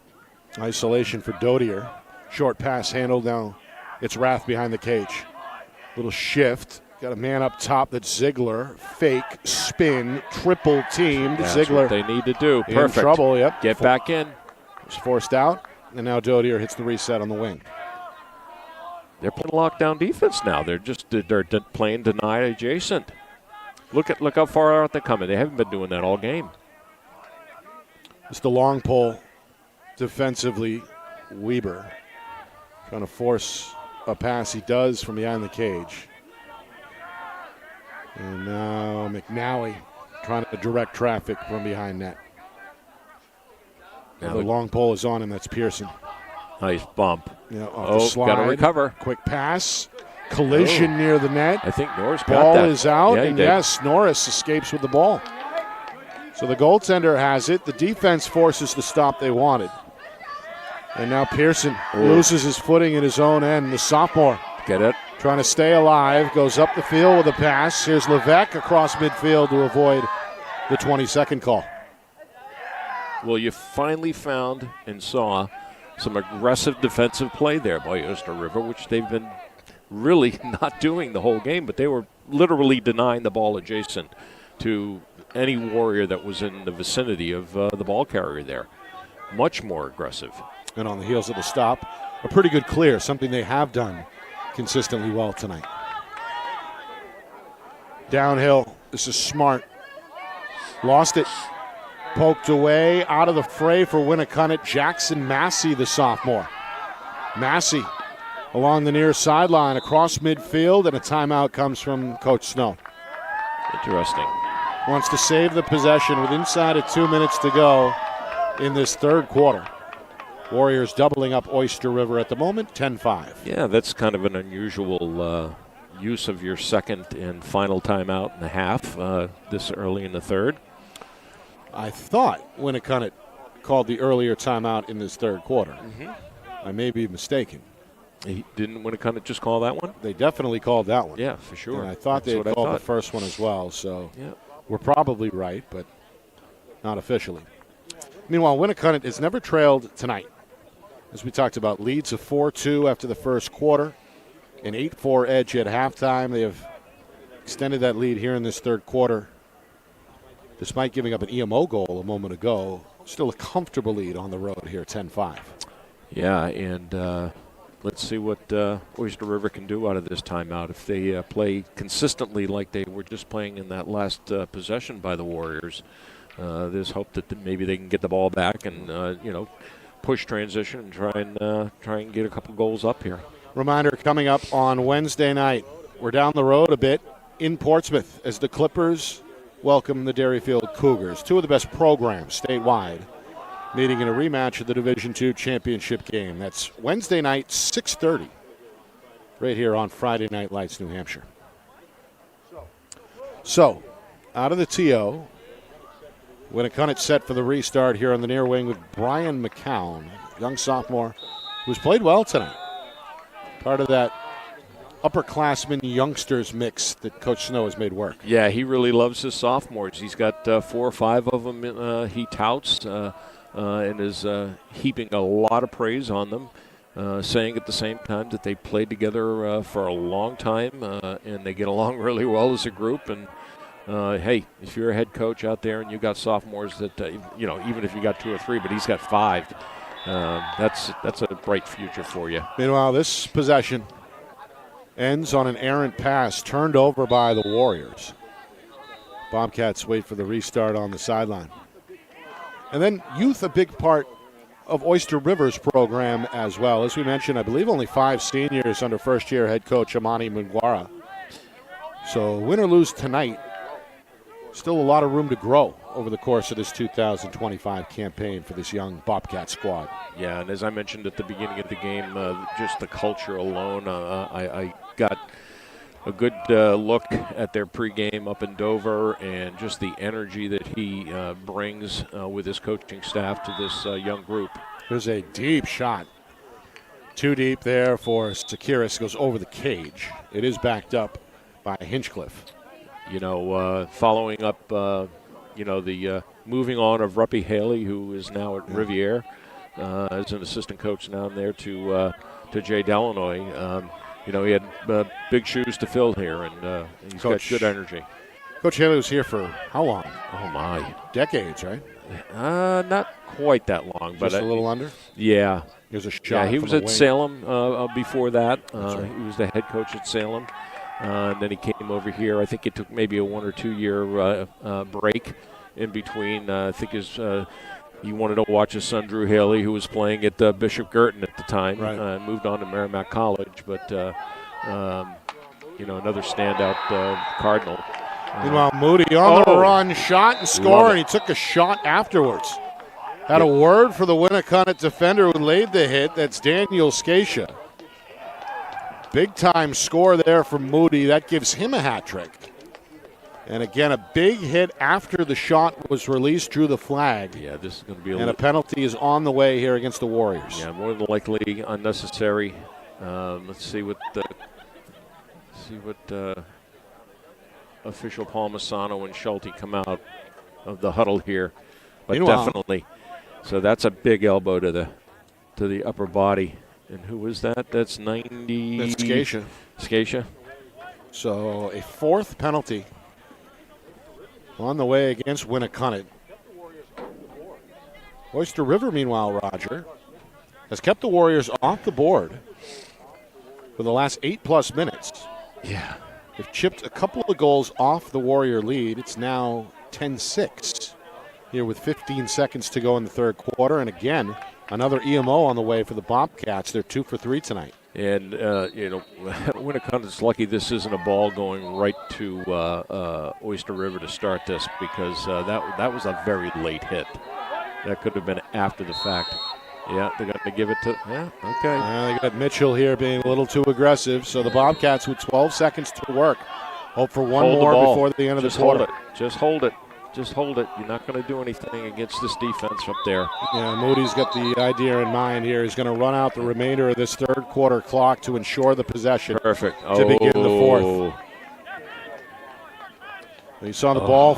Isolation for Dodier. Short pass handled now. It's Rath behind the cage. Little shift. Got a man up top that's Ziegler. Fake, spin, triple teamed. That's Ziegler what they need to do. in Perfect. trouble, yep. Get back in. Was forced out. And now Dodier hits the reset on the wing. They're playing lockdown defense now. They're playing deny adjacent. Look how far out they're coming. They haven't been doing that all game. It's the long pole defensively. Weber trying to force a pass. He does from behind the cage. And now McNally trying to direct traffic from behind net. Now the long pole is on him. That's Pearson. Nice bump. Yeah, off the slide. Got to recover. Quick pass. Collision near the net. I think Norris got ball that. Is out, yeah, and yes, Norris escapes with the ball. So the goaltender has it. The defense forces the stop they wanted. And now Pearson loses his footing in his own end. The sophomore get it. Trying to stay alive, goes up the field with a pass. Here's Levesque across midfield to avoid the 20-second call. Well, you finally found and saw some aggressive defensive play there by Oyster River, which they've been really not doing the whole game, but they were literally denying the ball adjacent to any Warrior that was in the vicinity of the ball carrier there. Much more aggressive. And on the heels of the stop, a pretty good clear, something they have done consistently well tonight. Downhill, this is Smart. Lost it. Poked away, out of the fray for Winnacunnet. Jackson Massey, the sophomore. Massey along the near sideline, across midfield, and a timeout comes from Coach Snow. Interesting. Wants to save the possession with inside of 2 minutes to go in this third quarter. Warriors doubling up Oyster River at the moment, 10-5. Yeah, that's kind of an unusual use of your second and final timeout and a half this early in the third. I thought Winnacunnet called the earlier timeout in this third quarter. Mm-hmm. I may be mistaken. He didn't Winnacunnet just call that one? They definitely called that one. Yeah, for sure. And I thought they had called the first one as well, so we're probably right, but not officially. Meanwhile, Winnacunnet has never trailed tonight. As we talked about, leads of 4-2 after the first quarter, an 8-4 edge at halftime. They have extended that lead here in this third quarter, despite giving up an EMO goal a moment ago. Still a comfortable lead on the road here, 10-5. Yeah, and let's see what Oyster River can do out of this timeout. If they play consistently like they were just playing in that last possession by the Warriors, there's hope that maybe they can get the ball back and, push transition and try and get a couple goals up here. Reminder coming up on Wednesday night. We're down the road a bit in Portsmouth as the Clippers welcome the Dairyfield Cougars, two of the best programs statewide, meeting in a rematch of the Division II championship game. That's Wednesday night, 6:30, right here on Friday Night Lights, New Hampshire. So, out of the TO, Winnacunnet set for the restart here on the near wing with Brian McCown, young sophomore who's played well tonight. Part of that upperclassmen youngsters mix that Coach Snow has made work. Yeah, he really loves his sophomores. He's got 4 or 5 of them he touts and is heaping a lot of praise on them, saying at the same time that they played together for a long time and they get along really well as a group. And hey, if you're a head coach out there and you got sophomores that, even if you got 2 or 3, but he's got 5, that's a bright future for you. Meanwhile, this possession ends on an errant pass turned over by the Warriors. Bobcats wait for the restart on the sideline. And then youth, a big part of Oyster River's program as well. As we mentioned, I believe only 5 seniors under first-year head coach Amani Mungwara. So win or lose tonight, still a lot of room to grow over the course of this 2025 campaign for this young Bobcat squad. Yeah, and as I mentioned at the beginning of the game, just the culture alone, I got a good look at their pregame up in Dover and just the energy that he brings with his coaching staff to this young group. There's a deep shot. Too deep there for Sekiris. Goes over the cage. It is backed up by Hinchcliffe. Following up, the moving on of Ruppy Haley, who is now at Riviere as an assistant coach down there, to Jay Delanoy. He had big shoes to fill here, and he's got good energy. Coach Haley was here for how long? Oh, my. Decades, right? Not quite that long. Just a little under? Yeah. He was a shot. Yeah, he was at Salem before that. Right. He was the head coach at Salem. And then he came over here. I think it took maybe a 1 or 2 year break in between. I think he wanted to watch his son Drew Haley, who was playing at Bishop Girton at the time. Right. Moved on to Merrimack College, but another standout Cardinal. Meanwhile, Moody on the run, shot and score, and he took a shot afterwards. Had a word for the Winnacunnet defender who laid the hit. That's Daniel Scatia. Big-time score there from Moody. That gives him a hat trick. And again, a big hit after the shot was released, drew the flag. Yeah, this is going to be a penalty is on the way here against the Warriors. Yeah, more than likely unnecessary. Let's see what official Palmisano and Schulte come out of the huddle here. But definitely. So that's a big elbow to the upper body. And who was that? That's 90. That's Scatia. Scatia. So a fourth penalty on the way against Winnacunnet. Oyster River, meanwhile, Roger, has kept the Warriors off the board for the last 8+ minutes. Yeah. They've chipped a couple of goals off the Warrior lead. It's now 10-6 here with 15 seconds to go in the third quarter. And again, another EMO on the way for the Bobcats. They're 2 for 3 tonight. And, Winnacunnet's lucky this isn't a ball going right to Oyster River to start this, because that was a very late hit. That could have been after the fact. Yeah, they're going to give it to, okay. They got Mitchell here being a little too aggressive, so the Bobcats with 12 seconds to work. Hope for one more before the end of the quarter. Just hold it. Just hold it. You're not going to do anything against this defense up there. Yeah, Moody's got the idea in mind here. He's going to run out the remainder of this third quarter clock to ensure the possession. Perfect. To begin the fourth. You saw the ball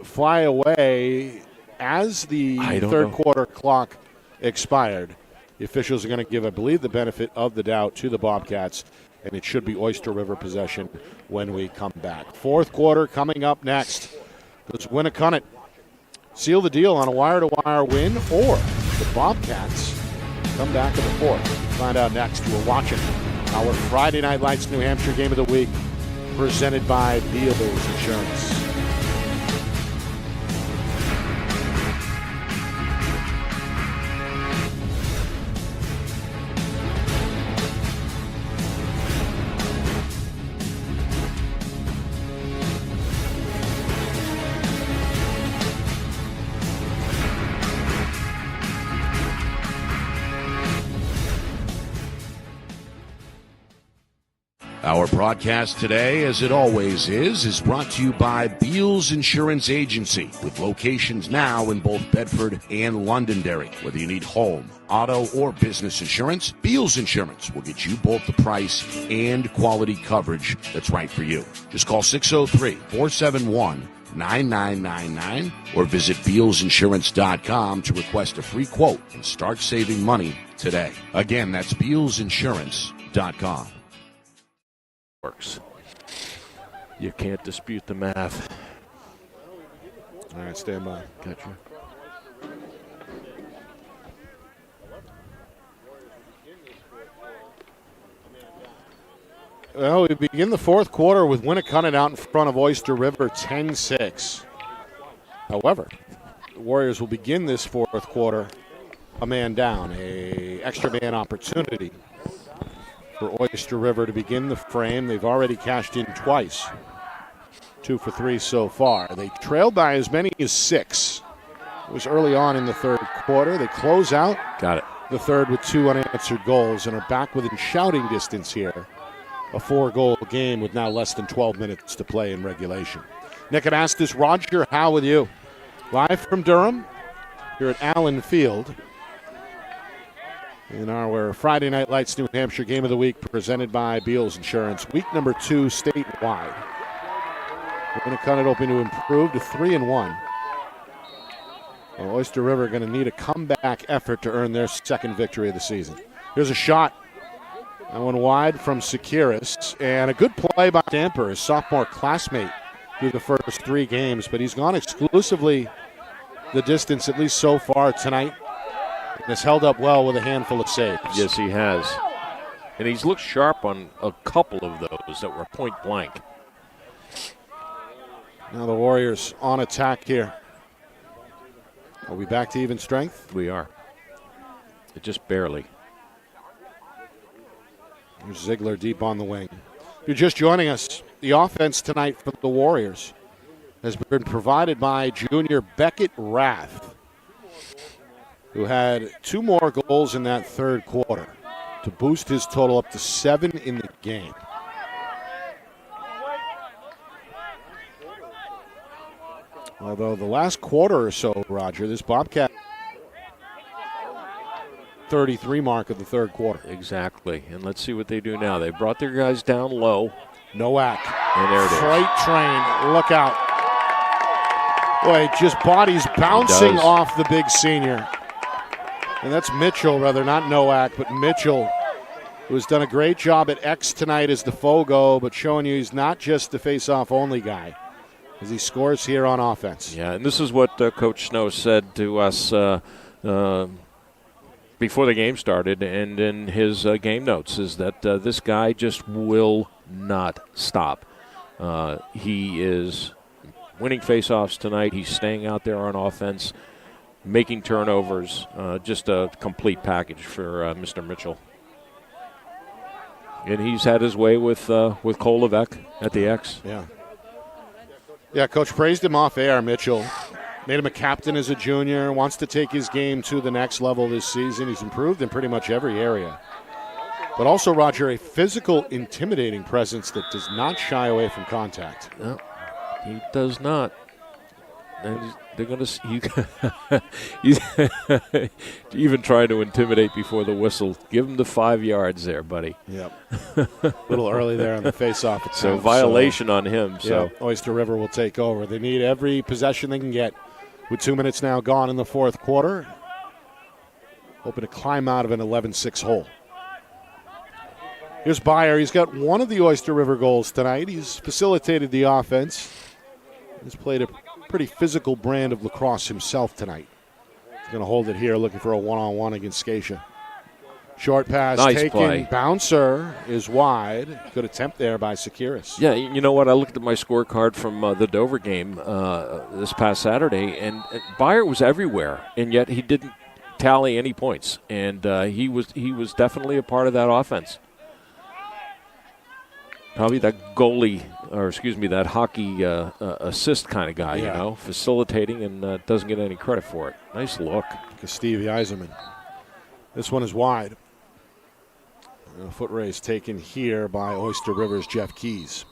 fly away as the third quarter clock expired. The officials are going to give, I believe, the benefit of the doubt to the Bobcats, and it should be Oyster River possession when we come back. Fourth quarter coming up next. Does Winnacunnet seal the deal on a wire-to-wire win, or the Bobcats come back in the fourth? Find out next. We're watching our Friday Night Lights New Hampshire Game of the Week, presented by Beals Insurance. Our broadcast today, as it always is brought to you by Beals Insurance Agency, with locations now in both Bedford and Londonderry. Whether you need home, auto, or business insurance, Beals Insurance will get you both the price and quality coverage that's right for you. Just call 603-471-9999 or visit BealsInsurance.com to request a free quote and start saving money today. Again, that's BealsInsurance.com. Works. You can't dispute the math. All right, stand by. Gotcha. Well, we begin the fourth quarter with Winnacunnet out in front of Oyster River 10-6. However, the Warriors will begin this fourth quarter a man down, a extra man opportunity for Oyster River to begin the frame. They've already cashed in twice. 2 for 3 so far. They trailed by as many as 6. It was early on in the third quarter. They close out the third with 2 unanswered goals and are back within shouting distance here. A 4-goal game with now less than 12 minutes to play in regulation. Nick had asked this, Roger Howe with you. Live from Durham here at Allen Field. In our Friday Night Lights New Hampshire Game of the Week, presented by Beals Insurance. Week number 2 statewide. Winnacunnet hoping to improve to 3-1. Well, Oyster River going to need a comeback effort to earn their second victory of the season. Here's a shot. That one wide from Sekiris. And a good play by Damper, his sophomore classmate, through the first 3 games. But he's gone exclusively the distance, at least so far tonight. And has held up well with a handful of saves. Yes, he has. And he's looked sharp on a couple of those that were point blank. Now the Warriors on attack here. Are we back to even strength? We are. Just barely. There's Ziegler deep on the wing. If you're just joining us, the offense tonight for the Warriors has been provided by junior Beckett Rath, who had 2 more goals in that third quarter to boost his total up to 7 in the game. Although the last quarter or so, Roger, this Bobcat 33 mark of the third quarter. Exactly. And let's see what they do now. They brought their guys down low. Nowak. And there it is. Freight train. Look out. Boy, just bodies bouncing off the big senior. And that's Mitchell, rather, not Nowak, but Mitchell, who has done a great job at X tonight as the Fogo, but showing you he's not just the face-off only guy, as he scores here on offense. Yeah, and this is what Coach Snow said to us before the game started and in his game notes, is that this guy just will not stop. He is winning face-offs tonight. He's staying out there on offense, making turnovers, just a complete package for Mr. Mitchell. And he's had his way with Cole Levesque at the X. Yeah, Coach praised him off air, Mitchell. Made him a captain as a junior, wants to take his game to the next level this season. He's improved in pretty much every area. But also, Roger, a physical, intimidating presence that does not shy away from contact. No, he does not. And they're going to he's even trying to intimidate before the whistle. Give him the 5 yards there, buddy. Yep. A little early there on the face-off. So violation on him. So yeah, Oyster River will take over. They need every possession they can get. With 2 minutes now gone in the fourth quarter, hoping to climb out of an 11-6 hole. Here's Byer. He's got one of the Oyster River goals tonight. He's facilitated the offense. He's played a pretty physical brand of lacrosse himself tonight. He's going to hold it here, looking for a one-on-one against Scatia. Short pass nice taken. Play. Bouncer is wide. Good attempt there by Sekiris. Yeah, you know what? I looked at my scorecard from the Dover game this past Saturday, and Byer was everywhere, and yet he didn't tally any points. And he was definitely a part of that offense. Probably that goalie, or excuse me, that hockey assist kind of guy, you know, facilitating and doesn't get any credit for it. Nice look. Stevie Eiserman. This one is wide. A foot race taken here by Oyster River's Jeff Keys.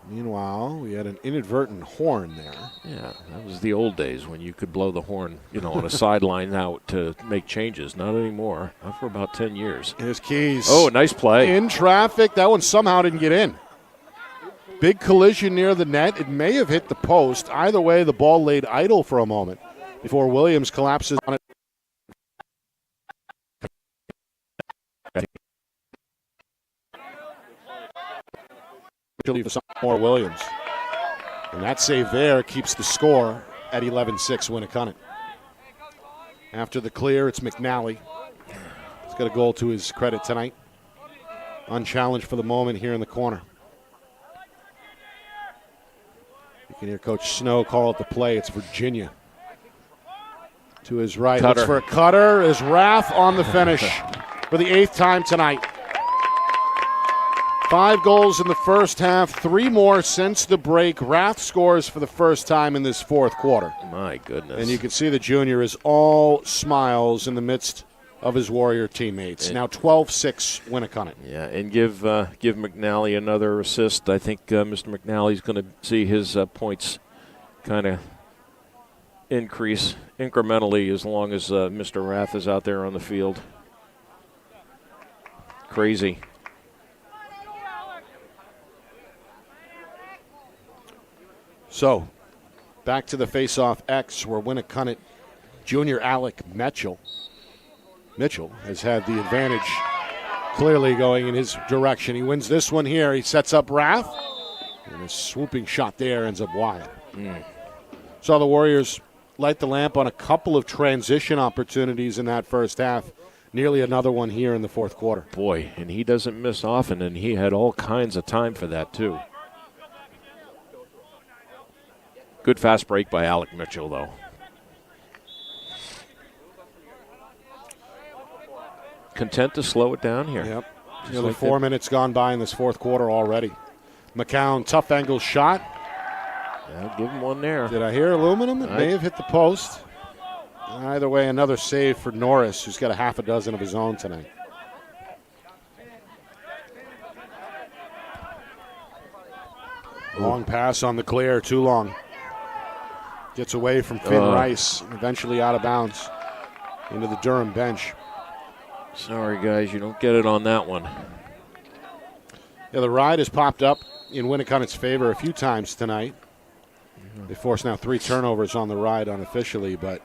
Meanwhile, we had an inadvertent horn there. Yeah, that was the old days when you could blow the horn, you know, on a sideline out to make changes. Not anymore. Not for about 10 years. Here's Keys. Oh, nice play. In traffic. That one somehow didn't get in. Big collision near the net. It may have hit the post. Either way, the ball laid idle for a moment before Williams collapses on it. For some more Williams. And that save there keeps the score at 11-6 Winnacunnet. After the clear, it's McNally. He's got a goal to his credit tonight. Unchallenged for the moment here in the corner. You can hear Coach Snow call it the play. It's Virginia. To his right. Cutter. Looks for a cutter. Is Rath on the finish for the 8th time tonight. 5 goals in the first half, 3 more since the break. Rath scores for the first time in this fourth quarter. My goodness. And you can see the junior is all smiles in the midst of his Warrior teammates. Now 12-6 Winnacunnet. Yeah, and give McNally another assist. I think Mr. McNally's going to see his points kind of increase incrementally as long as Mr. Rath is out there on the field. Crazy. So, back to the face-off X where Winnacunnet junior Alec Mitchell has had the advantage clearly going in his direction. He wins this one here. He sets up Rath, and a swooping shot there ends up wide. Saw the Warriors light the lamp on a couple of transition opportunities in that first half. nearly another one here in the fourth quarter. Boy, and he doesn't miss often, and he had all kinds of time for that, too. Good fast break by Alec Mitchell, though. Content to slow it down here. Yep. Nearly 4 minutes gone by in this fourth quarter already. McCown, tough angle shot. Yeah, give him one there. Did I hear aluminum? It may have hit the post. Either way, another save for Norris, who's got a half a dozen of his own tonight. Long pass on the clear, too long. Gets away from Finn Rice, and eventually out of bounds into the Durham bench. Sorry, guys, you don't get it on that one. Yeah, the ride has popped up in Winnacunnet's favor a few times tonight. They forced now 3 turnovers on the ride unofficially, but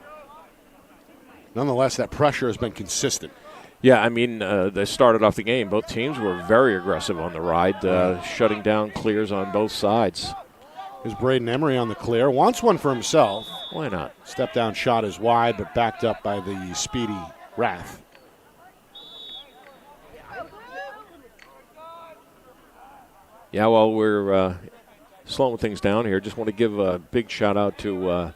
nonetheless, that pressure has been consistent. Yeah, I mean, they started off the game. Both teams were very aggressive on the ride, shutting down clears on both sides. Here's Braden Emery on the clear. Wants one for himself. Why not? Step down shot is wide, but backed up by the speedy Rath. Yeah, while we're slowing things down here, just want to give a big shout out to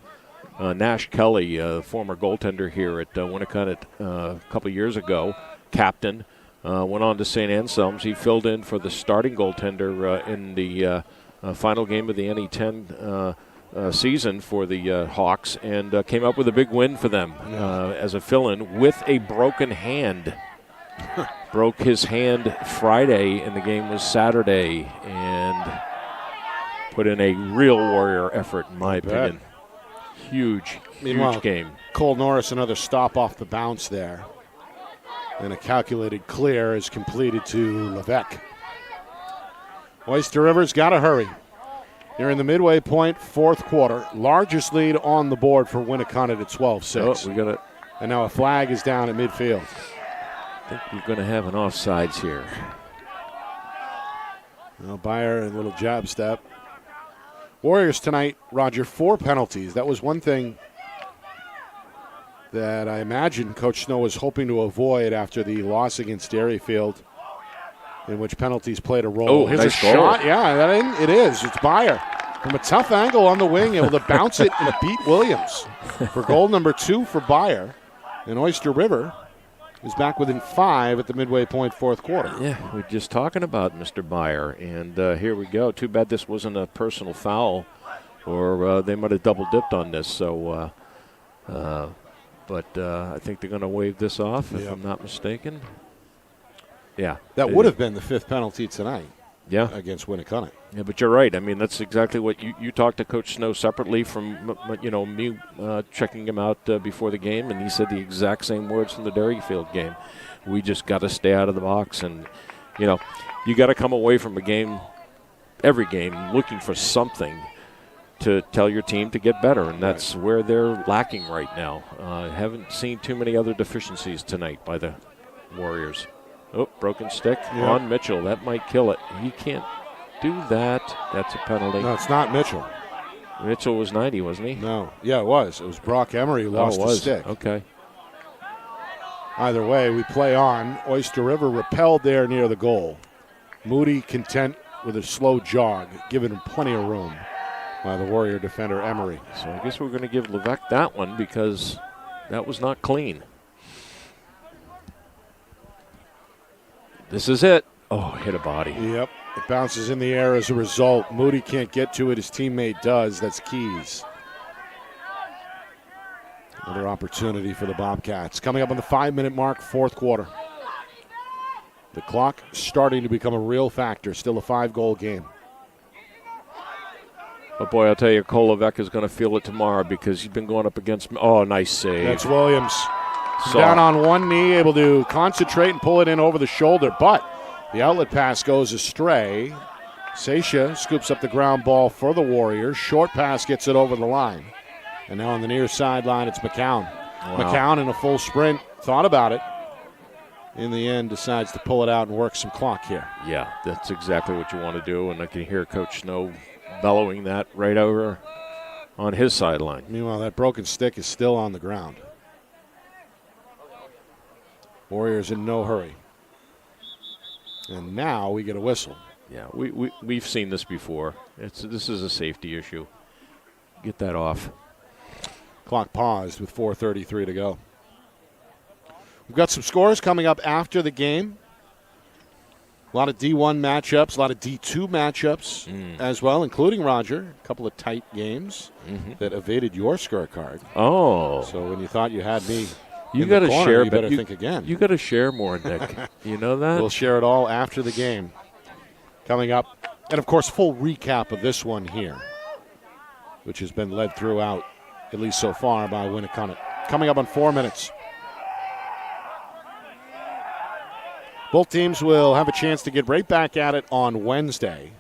Nash Kelly, former goaltender here at Winnacunnet a couple years ago, captain. Went on to St. Anselm's. He filled in for the starting goaltender in the final game of the NE10 season for the Hawks, and came up with a big win for them as a fill-in with a broken hand. Broke his hand Friday, and the game was Saturday, and put in a real Warrior effort, in my opinion. Huge game. Cole Norris, another stop off the bounce there. And a calculated clear is completed to Levesque. Oyster River's got to hurry. You're in the midway point, fourth quarter. Largest lead on the board for Winnacunnet at 12-6. Oh, we got it. And now a flag is down at midfield. I think we're going to have an offsides here. Well, Beyer, a little jab step. Warriors tonight, Roger, 4 penalties. That was one thing that I imagine Coach Snow was hoping to avoid after the loss against Dairyfield, in which penalties played a role. Oh, here's nice a goal. shot. Yeah, it is. It's Beyer. From a tough angle on the wing, able to bounce it and beat Williams for goal number 2 for Beyer. And Oyster River is back within 5 at the midway point, fourth quarter. Yeah, we're just talking about Mr. Beyer, and here we go. Too bad this wasn't a personal foul, or they might have double-dipped on this. So, but I think they're going to wave this off, if I'm not mistaken. Yeah. That would have been the 5th penalty tonight. Yeah. Against Winnacunnet. Yeah, but you're right. I mean, that's exactly what you talked to Coach Snow separately from, me checking him out before the game, and he said the exact same words from the Dairyfield game. We just got to stay out of the box, and, you got to come away from a game, every game, looking for something to tell your team to get better, and that's where they're lacking right now. Haven't seen too many other deficiencies tonight by the Warriors. Oh, broken stick on Mitchell. That might kill it. He can't do that. That's a penalty. No, it's not Mitchell. Mitchell was 90, wasn't he? No. Yeah, it was. It was Brock Emery who lost the stick. Okay. Either way, we play on. Oyster River repelled there near the goal. Moody content with a slow jog, giving him plenty of room by the Warrior defender Emery. So I guess we're going to give Levesque that one because that was not clean. This is it. Oh, hit a body. Yep. It bounces in the air as a result. Moody can't get to it. His teammate does. That's Keys. Another opportunity for the Bobcats. Coming up on the 5-minute mark, fourth quarter. The clock starting to become a real factor. Still a 5-goal game. But, boy, I'll tell you, Cole Levesque is going to feel it tomorrow because he's been going up against – oh, nice save. That's Williams. Down on one knee, able to concentrate and pull it in over the shoulder. But the outlet pass goes astray. Seisha scoops up the ground ball for the Warriors. Short pass gets it over the line. And now on the near sideline, it's McCown. Wow. McCown in a full sprint. Thought about it. In the end, decides to pull it out and work some clock here. Yeah, that's exactly what you want to do. And I can hear Coach Snow bellowing that right over on his sideline. Meanwhile, that broken stick is still on the ground. Warriors in no hurry. And now we get a whistle. Yeah, we've seen this before. This is a safety issue. Get that off. Clock paused with 4:33 to go. We've got some scores coming up after the game. A lot of D1 matchups, a lot of D2 matchups as well, including Roger. A couple of tight games that evaded your scorecard. Oh. So when you thought you had me, you got to share. You better think again. You got to share more, Nick. You know that? We'll share it all after the game. Coming up, and of course, full recap of this one here, which has been led throughout, at least so far, by Winnacunnet. Coming up on 4 minutes. Both teams will have a chance to get right back at it on Wednesday.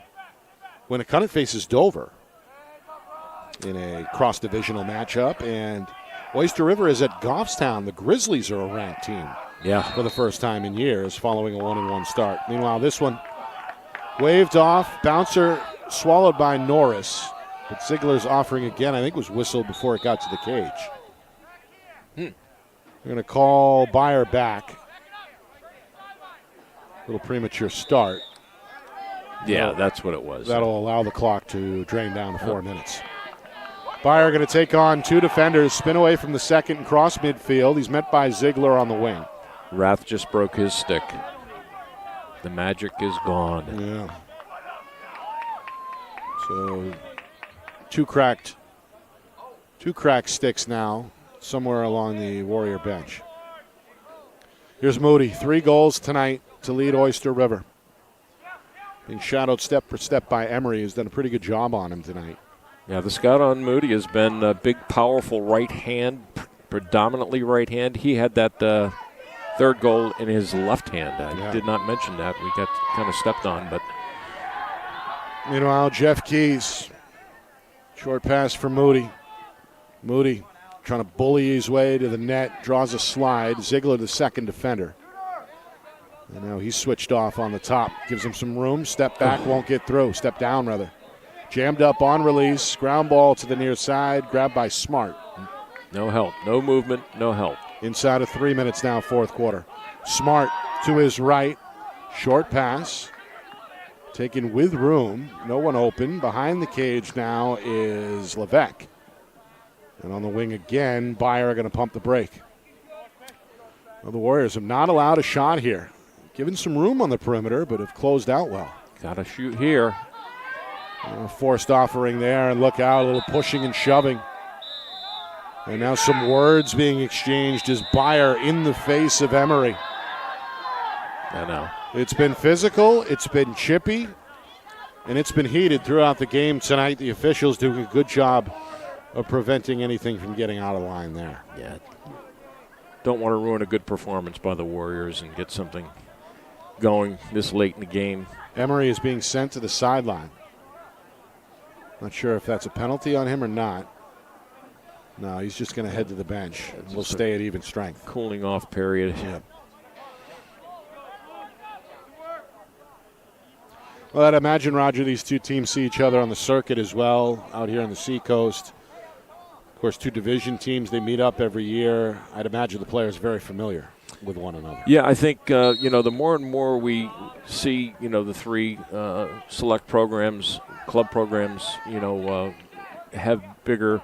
Winnacunnet faces Dover in a cross-divisional matchup, and Oyster River is at Goffstown. The Grizzlies are a ranked team for the first time in years following a 1-1 start. Meanwhile, this one waved off, bouncer swallowed by Norris, but Ziegler's offering again, I think was whistled before it got to the cage. They're going to call Beyer back. A little premature start. Yeah, that's what it was. That'll allow the clock to drain down to 4 minutes. Beyer going to take on two defenders, spin away from the second and cross midfield. He's met by Ziegler on the wing. Rath just broke his stick. The magic is gone. Yeah. So two cracked sticks now somewhere along the Warrior bench. Here's Moody. 3 goals tonight to lead Oyster River. Being shadowed step for step by Emery, who's done a pretty good job on him tonight. Yeah, the scout on Moody has been a big, powerful right hand, predominantly right hand. He had that third goal in his left hand. I did not mention that. We got kind of stepped on, but. Meanwhile, Jeff Keys. Short pass for Moody. Moody trying to bully his way to the net, draws a slide. Ziegler, the second defender. And now he's switched off on the top. Gives him some room. Step back, won't get through. Step down, rather. Jammed up on release. Ground ball to the near side. Grabbed by Smart. No help. No movement. No help. Inside of 3 minutes now, fourth quarter. Smart to his right. Short pass. Taken with room. No one open. Behind the cage now is Levesque. And on the wing again, Beyer going to pump the brake. Well, the Warriors have not allowed a shot here. Given some room on the perimeter, but have closed out well. Got to shoot here. Forced offering there, and look out, a little pushing and shoving. And now some words being exchanged as Beyer in the face of Emery. I know. It's been physical, it's been chippy, and it's been heated throughout the game tonight. The officials doing a good job of preventing anything from getting out of line there. Yeah. Don't want to ruin a good performance by the Warriors and get something going this late in the game. Emery is being sent to the sideline. Not sure if that's a penalty on him or not. No, he's just going to head to the bench. We'll stay at even strength. Cooling off period. Yeah. Well, I'd imagine, Roger, these two teams see each other on the circuit as well, out here on the Seacoast. Of course, two division teams, they meet up every year. I'd imagine the players are very familiar with one another. Yeah, I think, the more and more we see, the three select programs, club programs, have bigger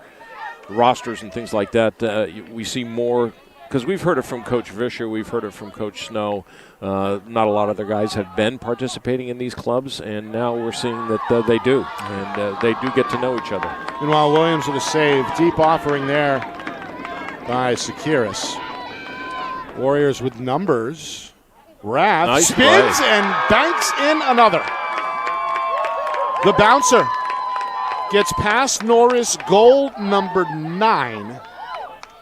rosters and things like that, we see more, because we've heard it from Coach Vischer, we've heard it from Coach Snow. Not a lot of their guys have been participating in these clubs, and now we're seeing that they do, and they do get to know each other. Meanwhile, Williams with a save. Deep offering there by Sekiris. Warriors with numbers. Rath nice spins play. And banks in another. The bouncer gets past Norris, goal number 9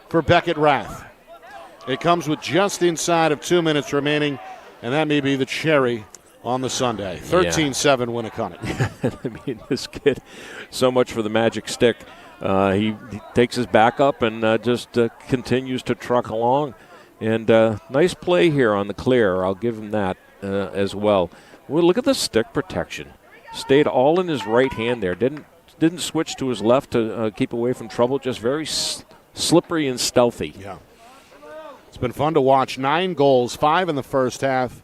for Beckett Rath. It comes with just inside of 2 minutes remaining, and that may be the cherry on the Sunday. 13-7 Winnacunnet. I mean, this kid, so much for the magic stick. He takes his back up and just continues to truck along. And nice play here on the clear. I'll give him that as well. Well, look at the stick protection. Stayed all in his right hand there. Didn't switch to his left to keep away from trouble. Just very slippery and stealthy. Yeah. It's been fun to watch. 9 goals, 5 in the first half.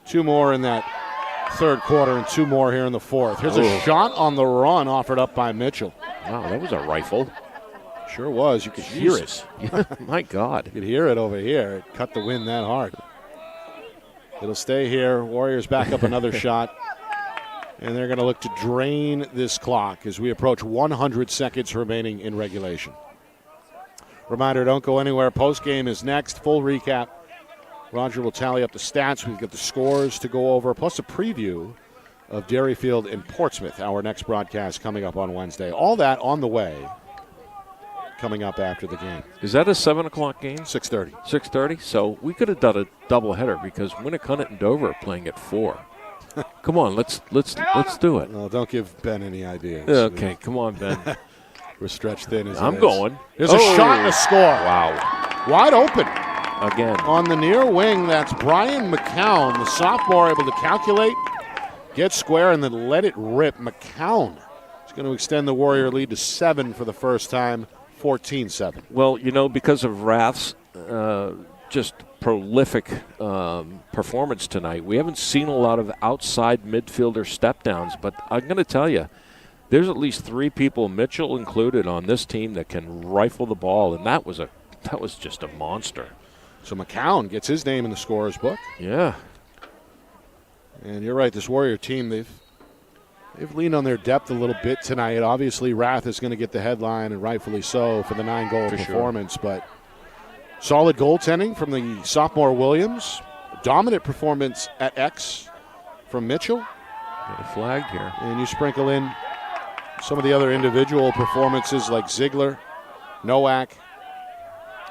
2 more in that third quarter and 2 more here in the fourth. Here's a shot on the run offered up by Mitchell. Wow, that was a rifle. Sure was. You could hear it. My God. You could hear it over here. It cut the wind that hard. It'll stay here. Warriors back up another shot. And they're going to look to drain this clock as we approach 100 seconds remaining in regulation. Reminder, don't go anywhere. Postgame is next. Full recap. Roger will tally up the stats. We've got the scores to go over, plus a preview of Derryfield and Portsmouth, our next broadcast coming up on Wednesday. All that on the way, coming up after the game. Is that a 7 o'clock game? 6:30. 6:30? So we could have done a doubleheader because Winnacunnet and Dover are playing at 4. Come on, let's do it. No, don't give Ben any ideas. Okay, come on, Ben. We're stretched thin as I'm it is. going. There's a shot and a score. Wow. Wide open. Again. On the near wing, that's Brian McCown, the sophomore, able to calculate, get square, and then let it rip. McCown is going to extend the Warrior lead to 7 for the first time, 14-7. Well, because of Rath's just prolific performance tonight, we haven't seen a lot of outside midfielder step-downs, but I'm going to tell you, there's at least 3 people, Mitchell included, on this team that can rifle the ball, and that was just a monster. So McCown gets his name in the scorer's book. Yeah. And you're right, this Warrior team, they've leaned on their depth a little bit tonight. Obviously, Rath is going to get the headline, and rightfully so, for the 9-goal performance. Sure. But solid goaltending from the sophomore Williams. Dominant performance at X from Mitchell. Got a flag here. And you sprinkle in some of the other individual performances like Ziegler, Nowak,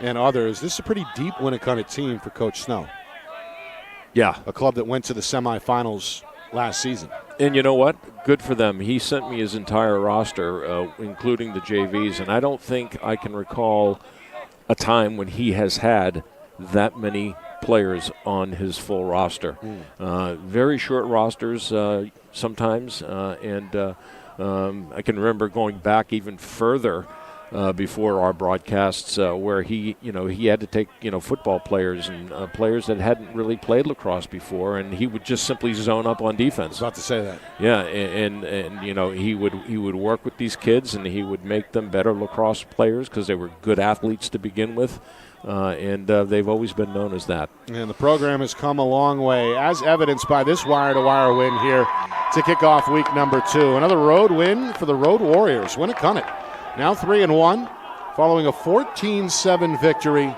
and others. This is a pretty deep Winnacunnet team for Coach Snow. Yeah. A club that went to the semifinals last season. And you know what? Good for them. He sent me his entire roster, including the JVs, and I don't think I can recall a time when he has had that many players on his full roster. Very short rosters sometimes, and I can remember going back even further before our broadcasts, where he had to take football players and players that hadn't really played lacrosse before, and he would just simply zone up on defense. I was about to say that. Yeah, and he would work with these kids, and he would make them better lacrosse players because they were good athletes to begin with, and they've always been known as that. And the program has come a long way, as evidenced by this wire-to-wire win here to kick off week number 2. Another road win for the Road Warriors. Winnacunnet now 3-1, following a 14-7 victory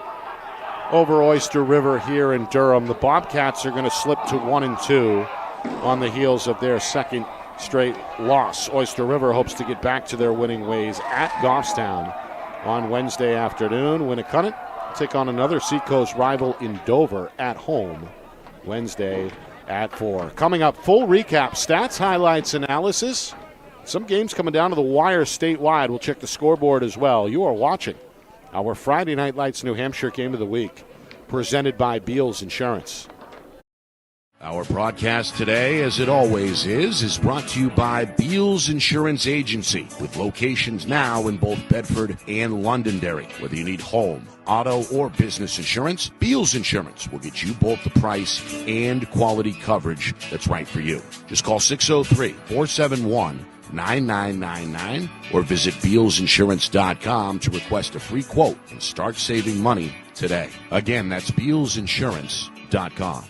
over Oyster River here in Durham. The Bobcats are going to slip to 1-2 on the heels of their second straight loss. Oyster River hopes to get back to their winning ways at Goffstown on Wednesday afternoon. Winnacunnet take on another Seacoast rival in Dover at home Wednesday at 4. Coming up, full recap, stats, highlights, analysis. Some games coming down to the wire statewide. We'll check the scoreboard as well. You are watching our Friday Night Lights New Hampshire Game of the Week, presented by Beals Insurance. Our broadcast today, as it always is brought to you by Beals Insurance Agency, with locations now in both Bedford and Londonderry. Whether you need home, auto, or business insurance, Beals Insurance will get you both the price and quality coverage that's right for you. Just call 603-471-9999 or visit BealsInsurance.com to request a free quote and start saving money today. Again, that's BealsInsurance.com.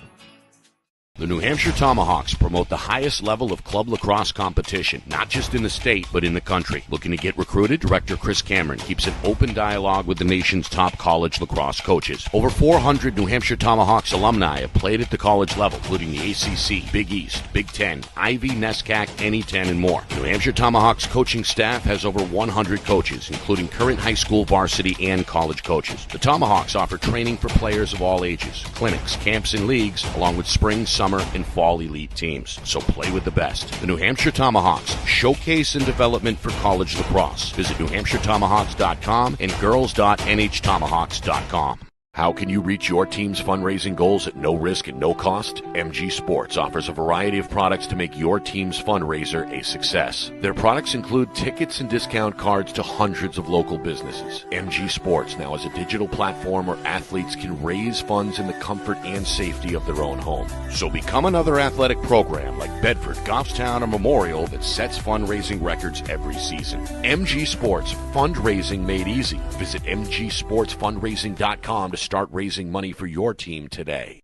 The New Hampshire Tomahawks promote the highest level of club lacrosse competition, not just in the state, but in the country. Looking to get recruited? Director Chris Cameron keeps an open dialogue with the nation's top college lacrosse coaches. Over 400 New Hampshire Tomahawks alumni have played at the college level, including the ACC, Big East, Big Ten, Ivy, NESCAC, NE10, and more. New Hampshire Tomahawks coaching staff has over 100 coaches, including current high school, varsity, and college coaches. The Tomahawks offer training for players of all ages, clinics, camps, and leagues, along with spring, summer, and fall elite teams. So play with the best. The New Hampshire Tomahawks, showcase and development for college lacrosse. Visit NewHampshireTomahawks.com and girls.nhtomahawks.com. How can you reach your team's fundraising goals at no risk and no cost? MG Sports offers a variety of products to make your team's fundraiser a success. Their products include tickets and discount cards to hundreds of local businesses. MG Sports now has a digital platform where athletes can raise funds in the comfort and safety of their own home. So become another athletic program like Bedford, Goffstown, or Memorial that sets fundraising records every season. MG Sports, fundraising made easy. Visit mgsportsfundraising.com to start raising money for your team today.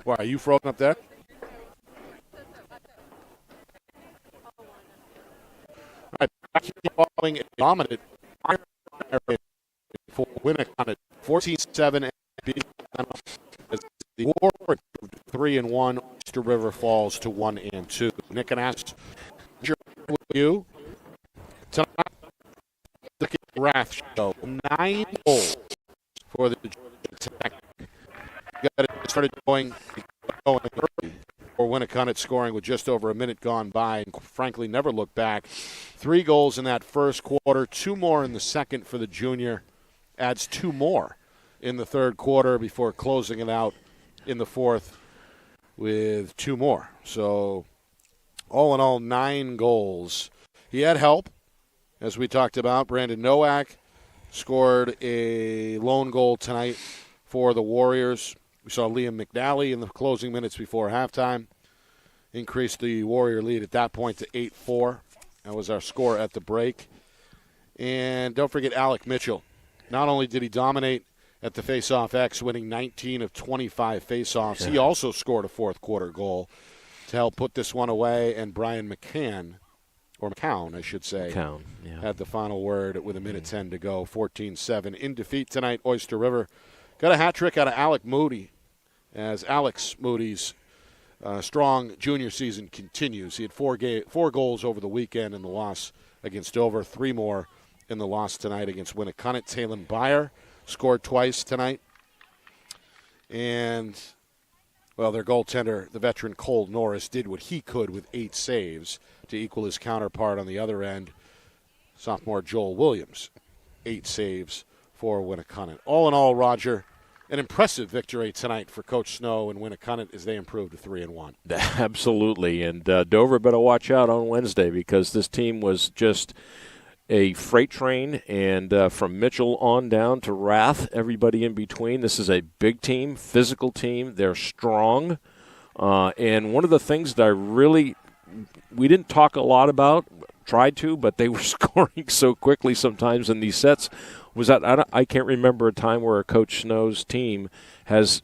Why, are you frozen up there? All right, back here following a dominant for Winnacunnet, 14-7 as the Warriors 3-1. Oyster River falls to 1-2. Nick and Ash, with you tonight. The Wrath show, 9 goals for the attack. Got it started going early for Winnacunnet, scoring with just over a minute gone by, and frankly never looked back. 3 goals in that first quarter, 2 more in the second for the junior. Adds 2 more in the third quarter before closing it out in the fourth with 2 more. So all in all, 9 goals. He had help, as we talked about. Brandon Nowak scored a lone goal tonight for the Warriors. We saw Liam McNally in the closing minutes before halftime. Increased the Warrior lead at that point to 8-4. That was our score at the break. And don't forget Alec Mitchell. Not only did he dominate at the face-off X, winning 19 of 25 face-offs, he also scored a fourth quarter goal to help put this one away. And Brian McCown, I should say, had the final word with a minute 10 to go. 14-7 in defeat tonight. Oyster River got a hat trick out of Alec Moody, as Alex Moody's strong junior season continues. He had 4 goals over the weekend in the loss against Dover, 3 more in the loss tonight against Winnacunnet. Talon Byer scored twice tonight. And, well, their goaltender, the veteran Cole Norris, did what he could with 8 saves to equal his counterpart on the other end, sophomore Joel Williams. 8 saves for Winnacunnet. All in all, Roger, an impressive victory tonight for Coach Snow and Winnacunnet as they improved to 3-1. Absolutely, and Dover better watch out on Wednesday, because this team was just a freight train, and from Mitchell on down to Wrath, everybody in between. This is a big team, physical team. They're strong, and one of the things that we didn't talk a lot about, tried to, but they were scoring so quickly sometimes in these sets, was that I can't remember a time where a Coach Snow's team has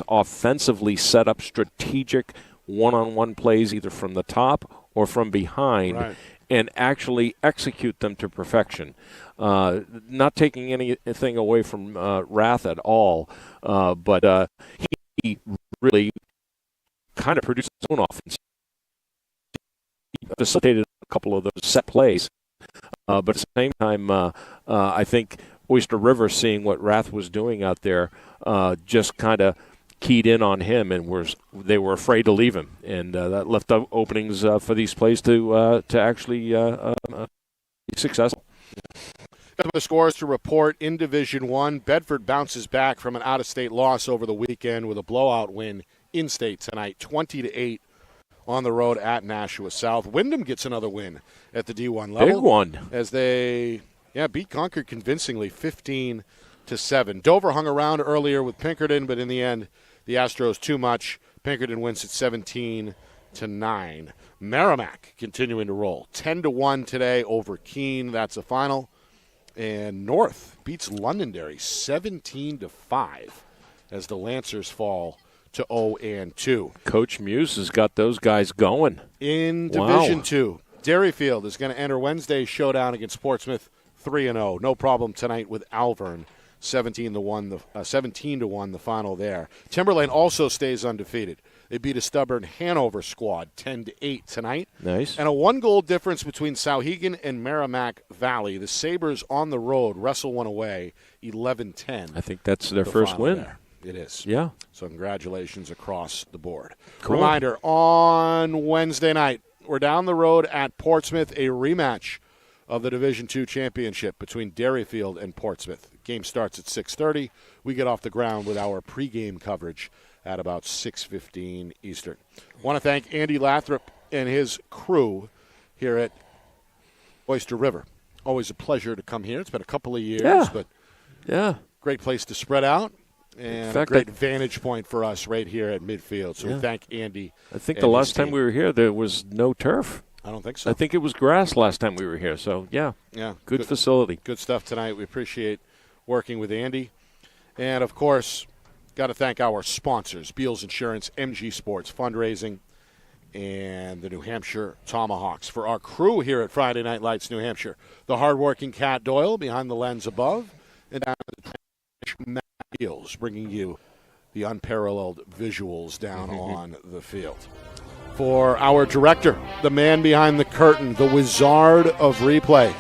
offensively set up strategic one-on-one plays either from the top or from behind, right, and actually execute them to perfection. Not taking anything away from Wrath at all, but he really kind of produced his own offense. He facilitated a couple of those set plays. But at the same time, I think Oyster River, seeing what Wrath was doing out there, just kind of keyed in on him, and they were afraid to leave him, and that left openings for these plays to actually be successful. The scores to report in Division I. Bedford bounces back from an out-of-state loss over the weekend with a blowout win in-state tonight, 20-8 on the road at Nashua South. Wyndham gets another win at the D1 level. Big one. As they beat Concord convincingly, 15-7. Dover hung around earlier with Pinkerton, but in the end, the Astros too much. Pinkerton wins at 17-9. Merrimack continuing to roll. 10-1 today over Keene. That's a final. And North beats Londonderry 17-5 as the Lancers fall to 0-2. Coach Muse has got those guys going. In Division II, Derryfield is going to enter Wednesday's showdown against Portsmouth 3-0. No problem tonight with Alvern. 17-1 the final there. Timberlane also stays undefeated. They beat a stubborn Hanover squad 10-8 tonight. Nice. And a 1-goal difference between Souhegan and Merrimack Valley. The Sabres on the road wrestle one away 11-10. I think that's their first win. There. It is. Yeah. So congratulations across the board. Cool. Reminder, on Wednesday night, we're down the road at Portsmouth, a rematch of the Division II championship between Derryfield and Portsmouth. Game starts at 6:30. We get off the ground with our pregame coverage at about 6:15 Eastern. Want to thank Andy Lathrop and his crew here at Oyster River. Always a pleasure to come here. It's been a couple of years, but great place to spread out. And a great vantage point for us right here at midfield. So we thank Andy. I think the last time we were here, there was no turf. I don't think so. I think it was grass last time we were here. So, good facility. Good stuff tonight. We appreciate working with Andy. And, of course, got to thank our sponsors, Beals Insurance, MG Sports Fundraising, and the New Hampshire Tomahawks. For our crew here at Friday Night Lights, New Hampshire, the hardworking Cat Doyle behind the lens above, and down to the Beals, bringing you the unparalleled visuals down on the field. For our director, the man behind the curtain, the wizard of replay,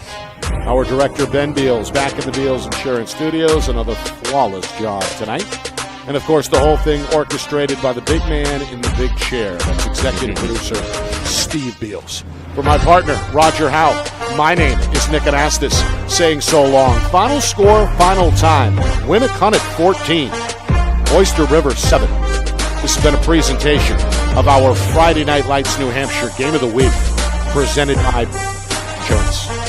our director, Ben Beals, back in the Beals Insurance Studios. Another flawless job tonight. And, of course, the whole thing orchestrated by the big man in the big chair. That's executive producer Steve Beals. For my partner, Roger Howe, my name is Nick Anastas, saying so long. Final score, final time. Winnacunnet 14, Oyster River 7. This has been a presentation of our Friday Night Lights New Hampshire Game of the Week, presented by Insurance.